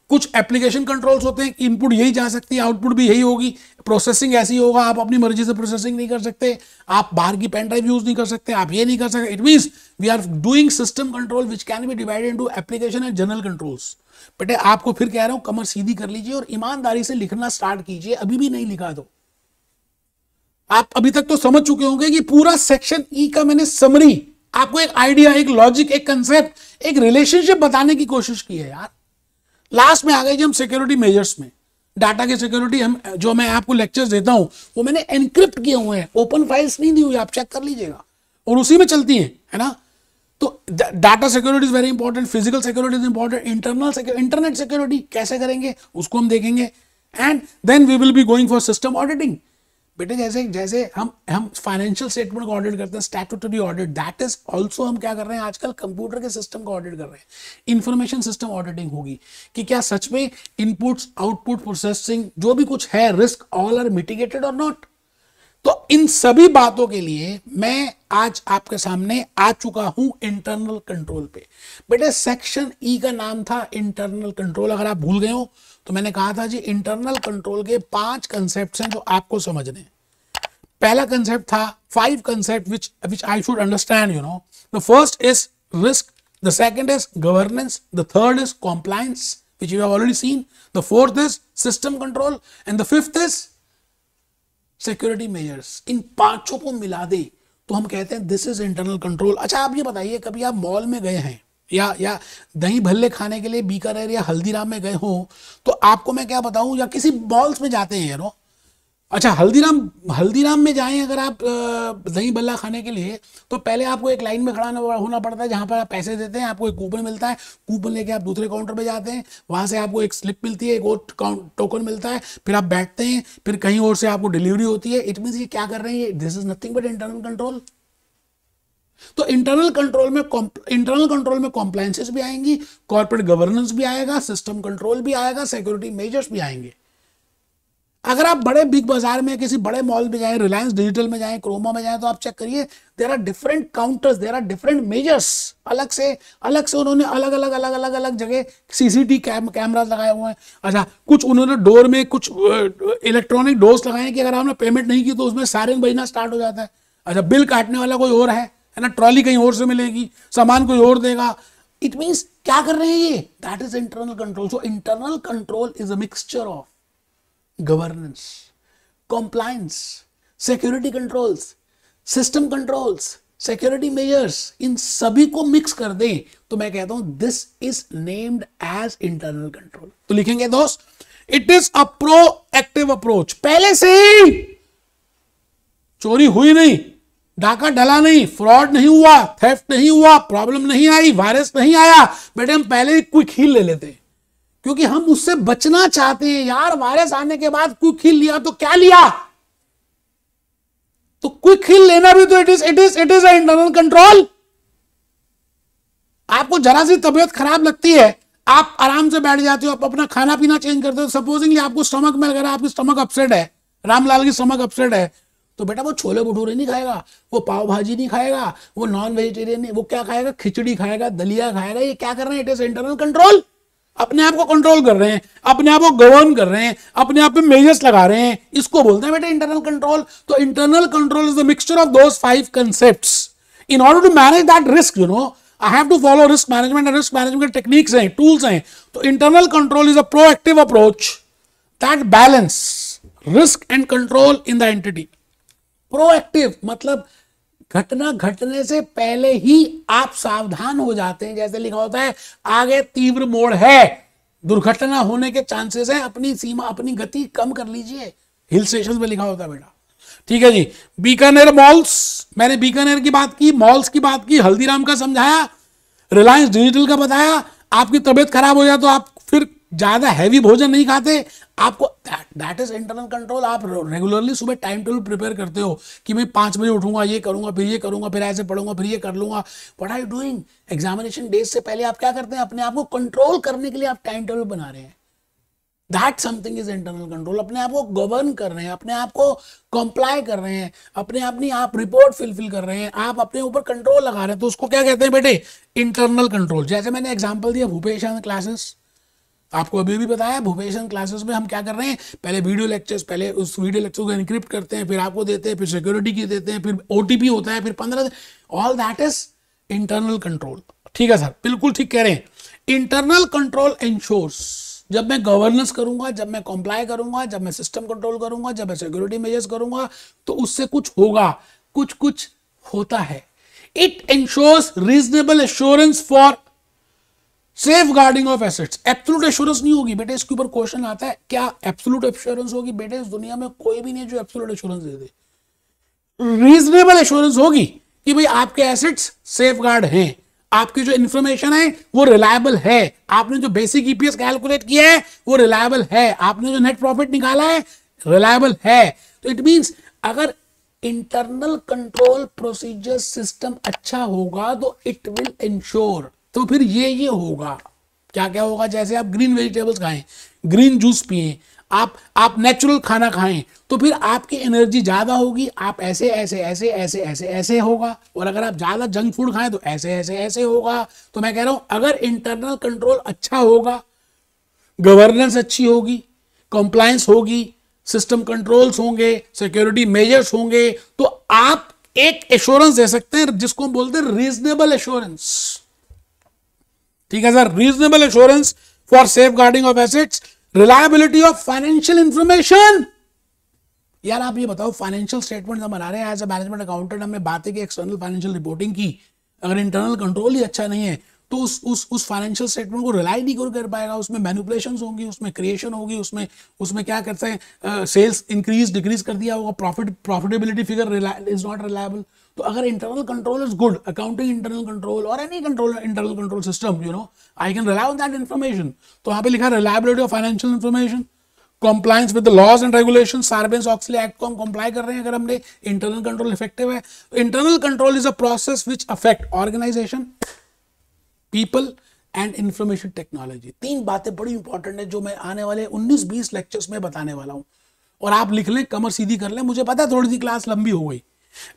कुछ एप्लीकेशन कंट्रोल्स होते हैं, इनपुट यही जा सकती है, आउटपुट भी यही होगी, प्रोसेसिंग ऐसी होगा, आप अपनी मर्जी से प्रोसेसिंग नहीं कर सकते, आप बाहर की पेन ड्राइव यूज नहीं कर सकते, आप ये नहीं कर सकते। It means we are doing system control which can be divided into application and general controls. बेटे आपको फिर कह रहा हूं कमर सीधी कर लीजिए और ईमानदारी से लिखना स्टार्ट कीजिए। अभी भी नहीं लिखा तो आप अभी तक तो समझ चुके होंगे कि पूरा सेक्शन ई का मैंने समरी आपको एक आइडिया, एक लॉजिक, एक कंसेप्ट, एक रिलेशनशिप बताने की कोशिश की है यार। लास्ट में आ गए जी हम सिक्योरिटी मेजर्स में। डाटा की सिक्योरिटी हम जो मैं आपको लेक्चर्स देता हूं वो मैंने एनक्रिप्ट किए हुए हैं, ओपन फाइल्स नहीं दी हुई, आप चेक कर लीजिएगा, और उसी में चलती हैं, है ना। तो data security is very important, physical security is important, internet security कैसे करेंगे उसको हम देखेंगे, and then we will be going for system auditing. बेटे जैसे जैसे हम फाइनेंशियल स्टेटमेंट का ऑडिट करते हैं, statutory audit, that is also हम क्या कर रहे हैं आजकल कंप्यूटर के सिस्टम का ऑडिट कर रहे हैं। इंफॉर्मेशन सिस्टम ऑडिटिंग होगी कि क्या सच में इनपुट्स आउटपुट प्रोसेसिंग जो भी कुछ है, रिस्क ऑल आर मिटिगेटेड और नॉट। तो इन सभी बातों के लिए मैं आज आपके सामने आ चुका हूं इंटरनल कंट्रोल पे। बेटे सेक्शन ई का नाम था इंटरनल कंट्रोल, अगर आप भूल गए हो तो मैंने कहा था जी इंटरनल कंट्रोल के 5 कंसेप्ट हैं जो आपको समझने हैं। पहला कंसेप्ट था 5 concept which I should understand, you know. The first is risk, the second is governance, the third is compliance, which you have already seen, the fourth is system control, and the fifth is security measures. इन 5 को मिला दे तो हम कहते हैं this is internal control. अच्छा आप ये बताइए, कभी आप मॉल में गए हैं या दही भल्ले खाने के लिए बीकानेर या हल्दीराम में गए हो, तो आपको मैं क्या बताऊं, या किसी मॉल्स में जाते हैं यारो, अच्छा हल्दीराम में जाएं अगर आप दही भल्ला खाने के लिए, तो पहले आपको एक लाइन में खड़ा होना पड़ता है जहां पर आप पैसे देते हैं, आपको एक कूपन मिलता है, कूपन लेके आप दूसरे काउंटर पे जाते हैं, वहां से आपको एक स्लिप मिलती है, एक और टोकन मिलता है, फिर आप बैठते हैं, फिर कहीं और से आपको डिलीवरी होती है। इट मींस ये क्या कर रहे हैं, this is nothing but internal control. तो इंटरनल कंट्रोल में कॉम्प्लायंसेस भी आएंगी, कॉर्पोरेट गवर्नेंस भी आएगा, सिस्टम कंट्रोल भी आएगा, सिक्योरिटी मेजर्स भी आएंगे। अगर आप बड़े बिग बाजार में किसी बड़े मॉल में जाएं, रिलायंस डिजिटल में जाएं, क्रोमा में जाएं, तो आप चेक करिए there are different counters, there are different measures. अलग से उन्होंने अलग जगह सीसीटीवी कैमरास लगाए हुए हैं। अच्छा कुछ उन्होंने डोर में कुछ इलेक्ट्रॉनिक डोर्स लगाए हैं कि अगर आपने पेमेंट नहीं की तो उसमें सायरन बजना स्टार्ट हो जाता है। अच्छा बिल काटने वाला कोई और है ना, ट्रॉली कहीं और से मिलेगी, सामान कोई और देगा। इट मींस क्या कर रहे हैं ये, that is internal control. So internal control is a mixture of governance, compliance, security controls, system controls, security measures, इन सभी को मिक्स कर दें तो मैं कहता हूं this is named as internal control. तो लिखेंगे दोस्त, it is a proactive approach. पहले से ही चोरी हुई नहीं, डाका डला नहीं, फ्रॉड नहीं हुआ, थेफ्ट नहीं हुआ, प्रॉब्लम नहीं आई, वायरस नहीं आया, बेटे हम पहले ही क्विक हील ले लेते हैं, क्योंकि हम उससे बचना चाहते हैं। यार वायरस आने के बाद क्विक हील लिया तो क्या लिया? तो क्विक हील लेना भी तो इट इज इंटरनल कंट्रोल। आपको जरा सी तबीयत खराब लगती है, आप आराम से बैठ जाते हो, आप अपना खाना पीना चेंज करते हो। सपोजिंगली आपको स्टमक में अगर आपकी स्टमक अपसेट है, रामलाल की स्टमक अपसेट है, तो बेटा वो छोले भटूरे नहीं खाएगा, वो पाव भाजी नहीं खाएगा, वो नॉन वेजिटेरियन नहीं, वो क्या खाएगा? खिचड़ी खाएगा, दलिया खाएगा। ये क्या कर रहे हैं? It is internal control. अपने आप को कंट्रोल कर रहे हैं, अपने आप को गवर्न कर रहे हैं, अपने आप पे मेजर्स लगा रहे हैं, इसको बोलते हैं बेटा इंटरनल कंट्रोल। तो internal control is the mixture of those 5 concepts. In order to manage that risk, I have to follow risk management, and risk management techniques हैं, tools हैं। तो internal control is a proactive approach that balance risk and control in the entity. Proactive मतलब घटना घटने से पहले ही आप सावधान हो जाते हैं। जैसे लिखा होता है आगे तीव्र मोड़ है, दुर्घटना होने के चांसेस हैं, अपनी सीमा, अपनी गति कम कर लीजिए। हिल स्टेशन पे लिखा होता है बेटा। ठीक है जी। बीकानेर मॉल्स, मैंने बीकानेर की बात की, मॉल्स की बात की, हल्दीराम का समझाया, रिलायंस डिजिटल का बताया। आपकी तबीयत खराब हो जाए तो आप फिर ज्यादा हैवी भोजन नहीं खाते, आपको दैट इज इंटरनल कंट्रोल। आप रेगुलरली सुबह टाइम टेबल प्रिपेयर करते हो कि मैं 5 बजे उठूंगा, ये करूंगा, फिर ये करूंगा, फिर ऐसे पढ़ूंगा, फिर ये कर लूंगा। What are you doing? Examination days से पहले आप क्या करते हैं? अपने आप को कंट्रोल करने के लिए आप टाइम टेबल बना रहे हैं। That something is internal control. अपने आप को गवर्न कर रहे हैं, अपने आप को कंप्लाई कर रहे हैं, अपनी आप रिपोर्ट फिल कर रहे हैं, आप अपने ऊपर कंट्रोल लगा रहे हैं। तो उसको क्या कहते हैं बेटे? Internal control. जैसे मैंने एग्जांपल दिया भूपेश आनंद क्लासेस, आपको अभी भी बताया भूपेश आनंद क्लासेस में हम क्या कर रहे हैं? पहले वीडियो लेक्चर्स, पहले उस वीडियो लेक्चर को एनक्रिप्ट करते हैं, फिर आपको देते हैं, फिर सिक्योरिटी की देते हैं, फिर ओटीपी होता है, फिर 15 दिन। All that is internal control. ठीक है सर, बिल्कुल ठीक कह रहे हैं। इंटरनल कंट्रोल इंश्योर्स, जब मैं गवर्नेंस करूंगा, जब मैं कंप्लाई करूंगा, जब मैं सिस्टम कंट्रोल करूंगा, जब मैं सिक्योरिटी मेजर्स करूंगा, तो उससे कुछ होगा, कुछ होता है। It ensures reasonable assurance for safeguarding of assets. Absolute assurance नहीं होगी बेटे, इसके ऊपर क्वेश्चन आता है, क्या एब्सोल्यूट एश्योरेंस होगी? बेटे इस दुनिया में कोई भी नहीं जो एब्सोल्यूट एश्योरेंस दे दे। रीजनेबल एश्योरेंस होगी कि भाई आपके एसेट्स सेफ गार्ड हैं, आपकी जो इंफॉर्मेशन है वो रिलायबल है, आपने जो बेसिक ईपीएस कैलकुलेट किया है वो रिलायबल है, आपने जो नेट प्रॉफिट निकाला है रिलायबल है। तो इट मींस अगर इंटरनल कंट्रोल प्रोसीजर सिस्टम अच्छा होगा तो इट विल इंश्योर, तो फिर ये होगा। क्या क्या होगा? जैसे आप ग्रीन वेजिटेबल्स खाएं, ग्रीन जूस पिए, आप नेचुरल खाना खाएं, तो फिर आपकी एनर्जी ज्यादा होगी, आप ऐसे ऐसे ऐसे ऐसे ऐसे ऐसे होगा। और अगर आप ज्यादा जंक फूड खाएं तो ऐसे ऐसे ऐसे होगा। तो मैं कह रहा हूं अगर इंटरनल कंट्रोल अच्छा होगा, गवर्नेंस अच्छी होगी, कंप्लायंस होगी, सिस्टम कंट्रोल्स होंगे, सिक्योरिटी मेजर्स होंगे, तो आप एक एश्योरेंस दे सकते हैं जिसको हम बोलते हैं रीजनेबल एश्योरेंस। ठीक है sir, reasonable assurance for safeguarding of assets, reliability of financial information. यार आप ये बताओ, फाइनेंशियल स्टेटमेंट हम बना रहे हैं एज ए मैनेजमेंट अकाउंटेंट, हमने बातें की एक्सटर्नल फाइनेंशियल रिपोर्टिंग की, अगर इंटरनल कंट्रोल ही अच्छा नहीं है तो उस फाइनेंशियल स्टेटमेंट को रिलाई नहीं कर पाएगा, उसमें मैनिपुलेशंस होंगी, उसमें क्रिएशन होगी, उसमें क्या करते हैं, सेल्स इंक्रीज डिक्रीज कर दिया होगा, profitability figure is not reliable. तो अगर internal control is good, accounting internal control और any control internal control system, I can rely on that information. तो वहां पे लिखा reliability of financial information, compliance with the laws and regulation, Sarbanes Oxley act को हम comply कर रहे हैं अगर हमने इंटरनल कंट्रोल इफेक्टिव है। Internal control is a process which affect organization, people and information technology. 3 बातें बड़ी इंपॉर्टेंट है जो मैं आने वाले 19-20 लेक्चर्स में बताने वाला हूं, और आप लिख लें, कमर सीधी कर लें। मुझे पता है थोड़ी सी क्लास लंबी हो गई,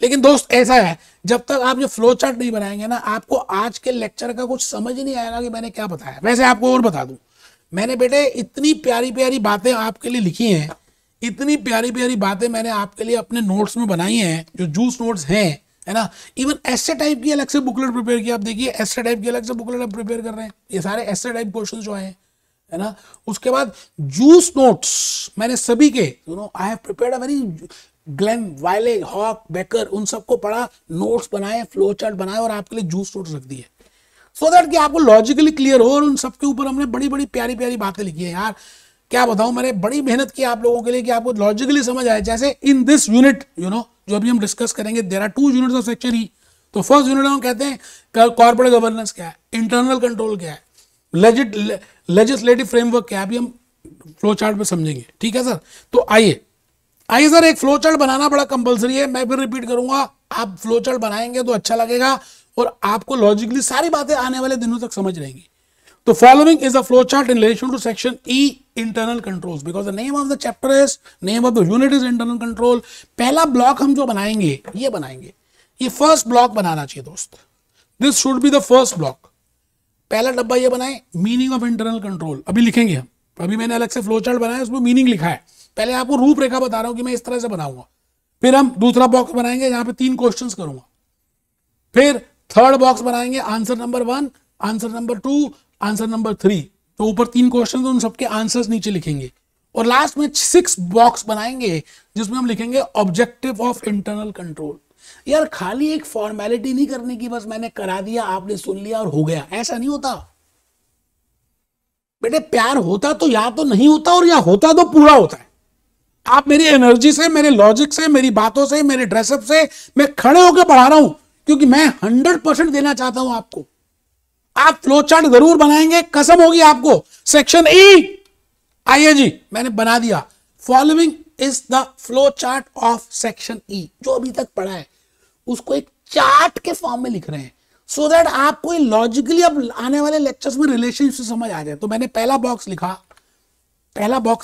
लेकिन दोस्त ऐसा है, जब तक आप जो फ्लो चार्ट नहीं बनाएंगे ना, आपको आज के लेक्चर का कुछ समझ ही नहीं आएगा कि मैंने क्या बताया। वैसे आपको और बता दूं, मैंने बेटे इतनी प्यारी प्यारी बातें आपके लिए लिखी हैं, इतनी प्यारी प्यारी बातें मैंने आपके लिए अपने नोट्स में बनाई हैं, जो जूस नोट्स हैं, है ना। इवन एस्से टाइप की अलग से बुकलेट प्रिपेयर की, आप देखिए एस्से टाइप की अलग से बुकलेट आप प्रिपेयर कर रहे हैं। ये सारे एस्से टाइप क्वेश्चन जो आए हैं, है ना। उसके बाद जूस नोट्स मैंने सभी के I have prepared a very Gleim Wiley Hock Becker उन सबको पढ़ा, नोट्स बनाए, फ्लो चार्ट बनाए और आपके लिए जूस नोट्स रख दिए सो दैट कि आपको लॉजिकली क्लियर हो। और उन सबके ऊपर हमने बड़ी बड़ी प्यारी प्यारी बातें लिखी है यार, क्या बताऊं, मैंने बड़ी मेहनत की आप लोगों के लिए कि आपको लॉजिकली समझ आए। जैसे इन दिस यूनिट जो अभी हम डिस्कस करेंगे, there are 2 units of section E. तो फर्स्ट यूनिट हम कहते हैं कॉर्पोरेट गवर्नेंस क्या है, इंटरनल कंट्रोल क्या है, लेजिस्लेटिव फ्रेमवर्क क्या है, अभी हम फ्लो चार्ट में समझेंगे, ठीक है सर। तो आइए सर, एक फ्लो चार्ट बनाना बड़ा कंपलसरी है, मैं फिर रिपीट करूंगा, आप फ्लो चार्ट बनाएंगे तो अच्छा लगेगा और आपको लॉजिकली सारी बातें आने वाले दिनों तक समझ रहेंगी। तो following is a flow chart in relation to section E internal controls, because the name of the chapter is, name of the unit is internal control. पहला ब्लॉक हम जो बनाएंगे ये बनाएंगे, ये फर्स्ट ब्लॉक बनाना चाहिए दोस्त, this should be the first block. पहला डब्बा ये बनाए, मीनिंग ऑफ इंटरनल कंट्रोल, अभी लिखेंगे हम, अभी मैंने अलग से फ्लो चार्ट बनाया, उसमें मीनिंग लिखा है, पहले आपको रूपरेखा बता रहा हूं कि मैं इस तरह से बनाऊंगा। फिर हम दूसरा बॉक्स बनाएंगे जहां पे 3 क्वेश्चंस करूंगा, फिर थर्ड बॉक्स बनाएंगे, answer number 1, answer number 2, answer number 3, तो ऊपर 3 क्वेश्चन, उन सबके आंसर्स नीचे लिखेंगे। और लास्ट में 6 बॉक्स बनाएंगे जिसमें हम लिखेंगे ऑब्जेक्टिव ऑफ इंटरनल कंट्रोल। यार खाली एक फॉर्मेलिटी नहीं करने की, बस मैंने करा दिया, आपने सुन लिया और हो गया, ऐसा नहीं होता बेटे। प्यार होता तो या तो नहीं होता और या होता तो पूरा होता है। आप मेरी एनर्जी से, मेरे लॉजिक से, मेरी बातों से, मेरे ड्रेसअप से मैं खड़े होकर पढ़ा रहा हूं क्योंकि मैं 100% देना चाहता हूं आपको। आप फ्लो चार्ट जरूर बनाएंगे, कसम होगी आपको। सेक्शन ई, आइए जी, मैंने बना दिया। Following is the flow chart of section ई। जो अभी तक पढ़ा है उसको एक चार्ट के फॉर्म में लिख रहे हैं सो दैट आपको लॉजिकली अब आने वाले लेक्चर्स में रिलेशनशिप समझ आ जाए। तो मैंने पहला बॉक्स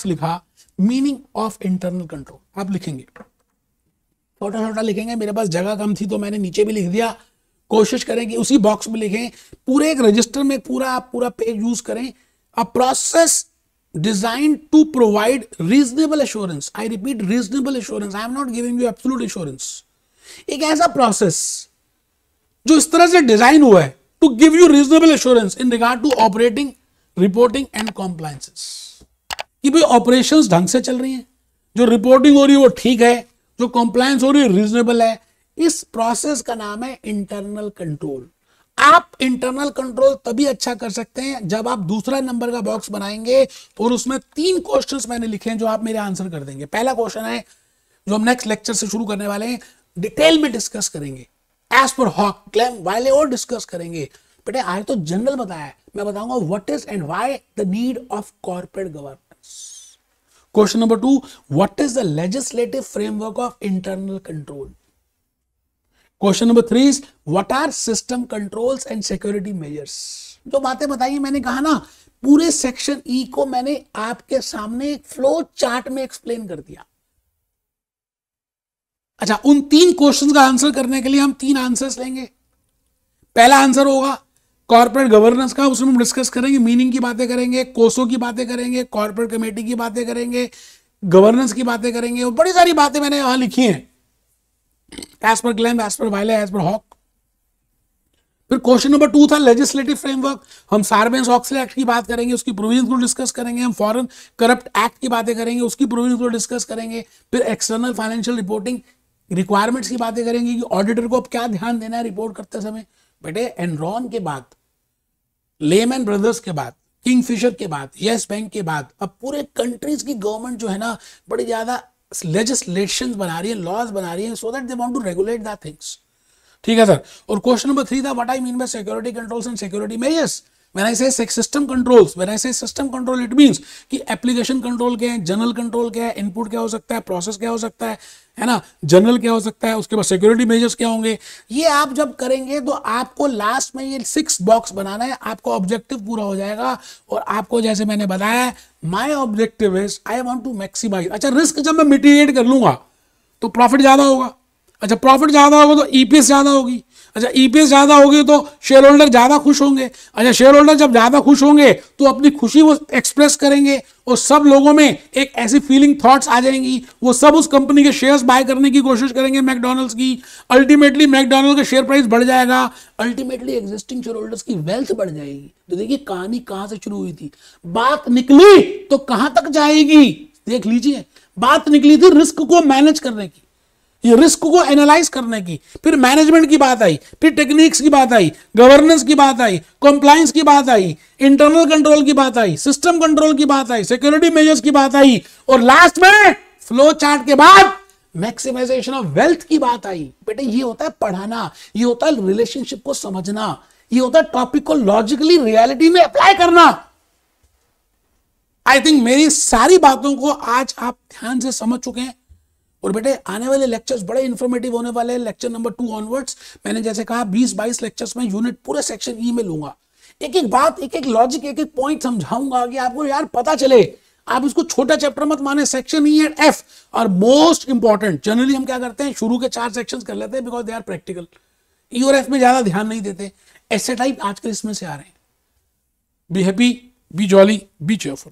लिखा मीनिंग ऑफ इंटरनल कंट्रोल। आप लिखेंगे, छोटा छोटा लिखेंगे, मेरे पास जगह कम थी तो मैंने नीचे भी लिख दिया। कोशिश करें कि उसी बॉक्स में लिखें, पूरे एक रजिस्टर में आप पूरा पेज यूज करें। A process designed to provide reasonable assurance, I repeat reasonable assurance, I am not giving you absolute assurance. एक ऐसा प्रोसेस जो इस तरह से डिजाइन हुआ है to give you reasonable assurance in regard to operating, reporting and compliances, कि भाई ऑपरेशंस ढंग से चल रही हैं, जो रिपोर्टिंग हो रही है वो ठीक है, जो कॉम्प्लायंस हो रही है रीजनेबल है। इस प्रोसेस का नाम है इंटरनल कंट्रोल। आप इंटरनल कंट्रोल तभी अच्छा कर सकते हैं जब आप दूसरा नंबर का बॉक्स बनाएंगे और उसमें 3 क्वेश्चंस मैंने लिखे हैं जो आप मेरे आंसर कर देंगे। पहला क्वेश्चन है जो हम नेक्स्ट लेक्चर से शुरू करने वाले हैं, डिटेल में डिस्कस करेंगे, एज पर हॉक, क्लेम, वाइले और डिस्कस करेंगे। बेटे आज तो जनरल बताया है, मैं बताऊंगा what is and why the need of corporate governance. Question number 2, what is the legislative framework of internal control. Question number 3 is what are system controls and security measures. जो बातें बताई मैंने कहा ना, पूरे सेक्शन ई को मैंने आपके सामने एक फ्लो चार्ट में एक्सप्लेन कर दिया। अच्छा, उन 3 क्वेश्चंस का आंसर करने के लिए हम 3 आंसर्स लेंगे। पहला आंसर होगा कॉर्पोरेट गवर्नेंस का, उसमें हम डिस्कस करेंगे, मीनिंग की बातें करेंगे, कोसो की बातें करेंगे, कॉर्पोरेट कमेटी की बातें करेंगे, गवर्नेंस की बातें करेंगे, और बड़ी सारी बातें मैंने यहां लिखी हैं, as per Gleim, as per Wiley, as per Hock. फिर क्वेश्चन नंबर 2 था लेजिस्लेटिव फ्रेमवर्क, हम सार्बेन्स-ऑक्सले एक्ट की बात करेंगे, उसकी प्रोविजंस को डिस्कस करेंगे, हम फॉरेन करप्ट एक्ट की बातें करेंगे, उसकी प्रोविजंस को डिस्कस करेंगे। फिर एक्सटर्नल फाइनेंशियल रिपोर्टिंग रिक्वायरमेंट्स की बातें करेंगे कि ऑडिटर को अब क्या ध्यान देना है रिपोर्ट करते समय। बेटे एनरॉन के बाद, लेमैन ब्रदर्स के बाद, किंगफिशर के बाद, यस बैंक के बाद, अब पूरे कंट्रीज की गवर्नमेंट जो है ना बड़ी ज्यादा लेजिस्लेशंस बना रही है, लॉज बना रही है, so that they want to regulate that things. ठीक है सर। और क्वेश्चन नंबर 3 था what I mean by security controls and security measures. When I say system controls, when I say system control, it means कि application control क्या है, general control क्या है, इनपुट क्या हो सकता है, प्रोसेस क्या हो सकता है ना, जनरल क्या हो सकता है, उसके बाद सिक्योरिटी मेजर्स क्या होंगे। ये आप जब करेंगे तो आपको लास्ट में ये 6 बॉक्स बनाना है, आपको ऑब्जेक्टिव पूरा हो जाएगा। और आपको जैसे मैंने बताया, my objective is I want to maximise. अच्छा, रिस्क जब मैं मिटिगेट कर लूंगा तो प्रॉफिट ज्यादा होगा। अच्छा प्रॉफिट ज्यादा होगा तो ईपीएस ज्यादा होगी, अच्छा ईपीएस ज्यादा होगी तो शेयर होल्डर ज्यादा खुश होंगे, अच्छा शेयर होल्डर जब ज्यादा खुश होंगे तो अपनी खुशी वो एक्सप्रेस करेंगे और सब लोगों में एक ऐसी फीलिंग थॉट्स आ जाएंगी, वो सब उस कंपनी के शेयर्स बाय करने की कोशिश करेंगे मैकडॉनल्ड्स की, अल्टीमेटली मैकडॉनल्ड्स का शेयर प्राइस बढ़ जाएगा, अल्टीमेटली एग्जिस्टिंग शेयर होल्डर्स की वेल्थ बढ़ जाएगी। तो देखिए कहानी कहां से शुरू हुई थी, बात निकली तो कहां तक जाएगी देख लीजिए। बात निकली थी रिस्क को मैनेज करने की, ये रिस्क को एनालाइज करने की, फिर मैनेजमेंट की बात आई, फिर टेक्निक्स की बात आई, गवर्नेंस की बात आई, कंप्लायंस की बात आई, इंटरनल कंट्रोल की बात आई, सिस्टम कंट्रोल की बात आई, सिक्योरिटी मेजर्स की बात आई और लास्ट में फ्लो चार्ट के बाद मैक्सिमाइजेशन ऑफ वेल्थ की बात आई। बेटे ये होता है पढ़ाना, ये होता है रिलेशनशिप को समझना, ये होता है टॉपिक को लॉजिकली रियलिटी में अप्लाई करना। आई थिंक मेरी सारी बातों को आज आप ध्यान से समझ चुके हैं और बेटे आने वाले लेक्चर्स बड़े इंफॉर्मेटिव होने वाले हैं। लेक्चर नंबर 2 ऑनवर्ड्स मैंने जैसे कहा 20-22 लेक्चर्स में यूनिट पूरे सेक्शन ई में लूंगा, एक एक बात, एक एक लॉजिक, एक एक पॉइंट समझाऊंगा कि आपको यार पता चले, आप इसको छोटा चैप्टर मत माने। सेक्शन ई एंड एफ और मोस्ट इंपॉर्टेंट। जनरली हम क्या करते हैं, शुरू के 4 सेक्शंस कर लेते हैं बिकॉज दे आर प्रैक्टिकल, ई और एफ में ज्यादा ध्यान नहीं देते। ऐसे टाइप आजकल इसमें से आ रहे हैं। Be happy, B jolly, B cheerful.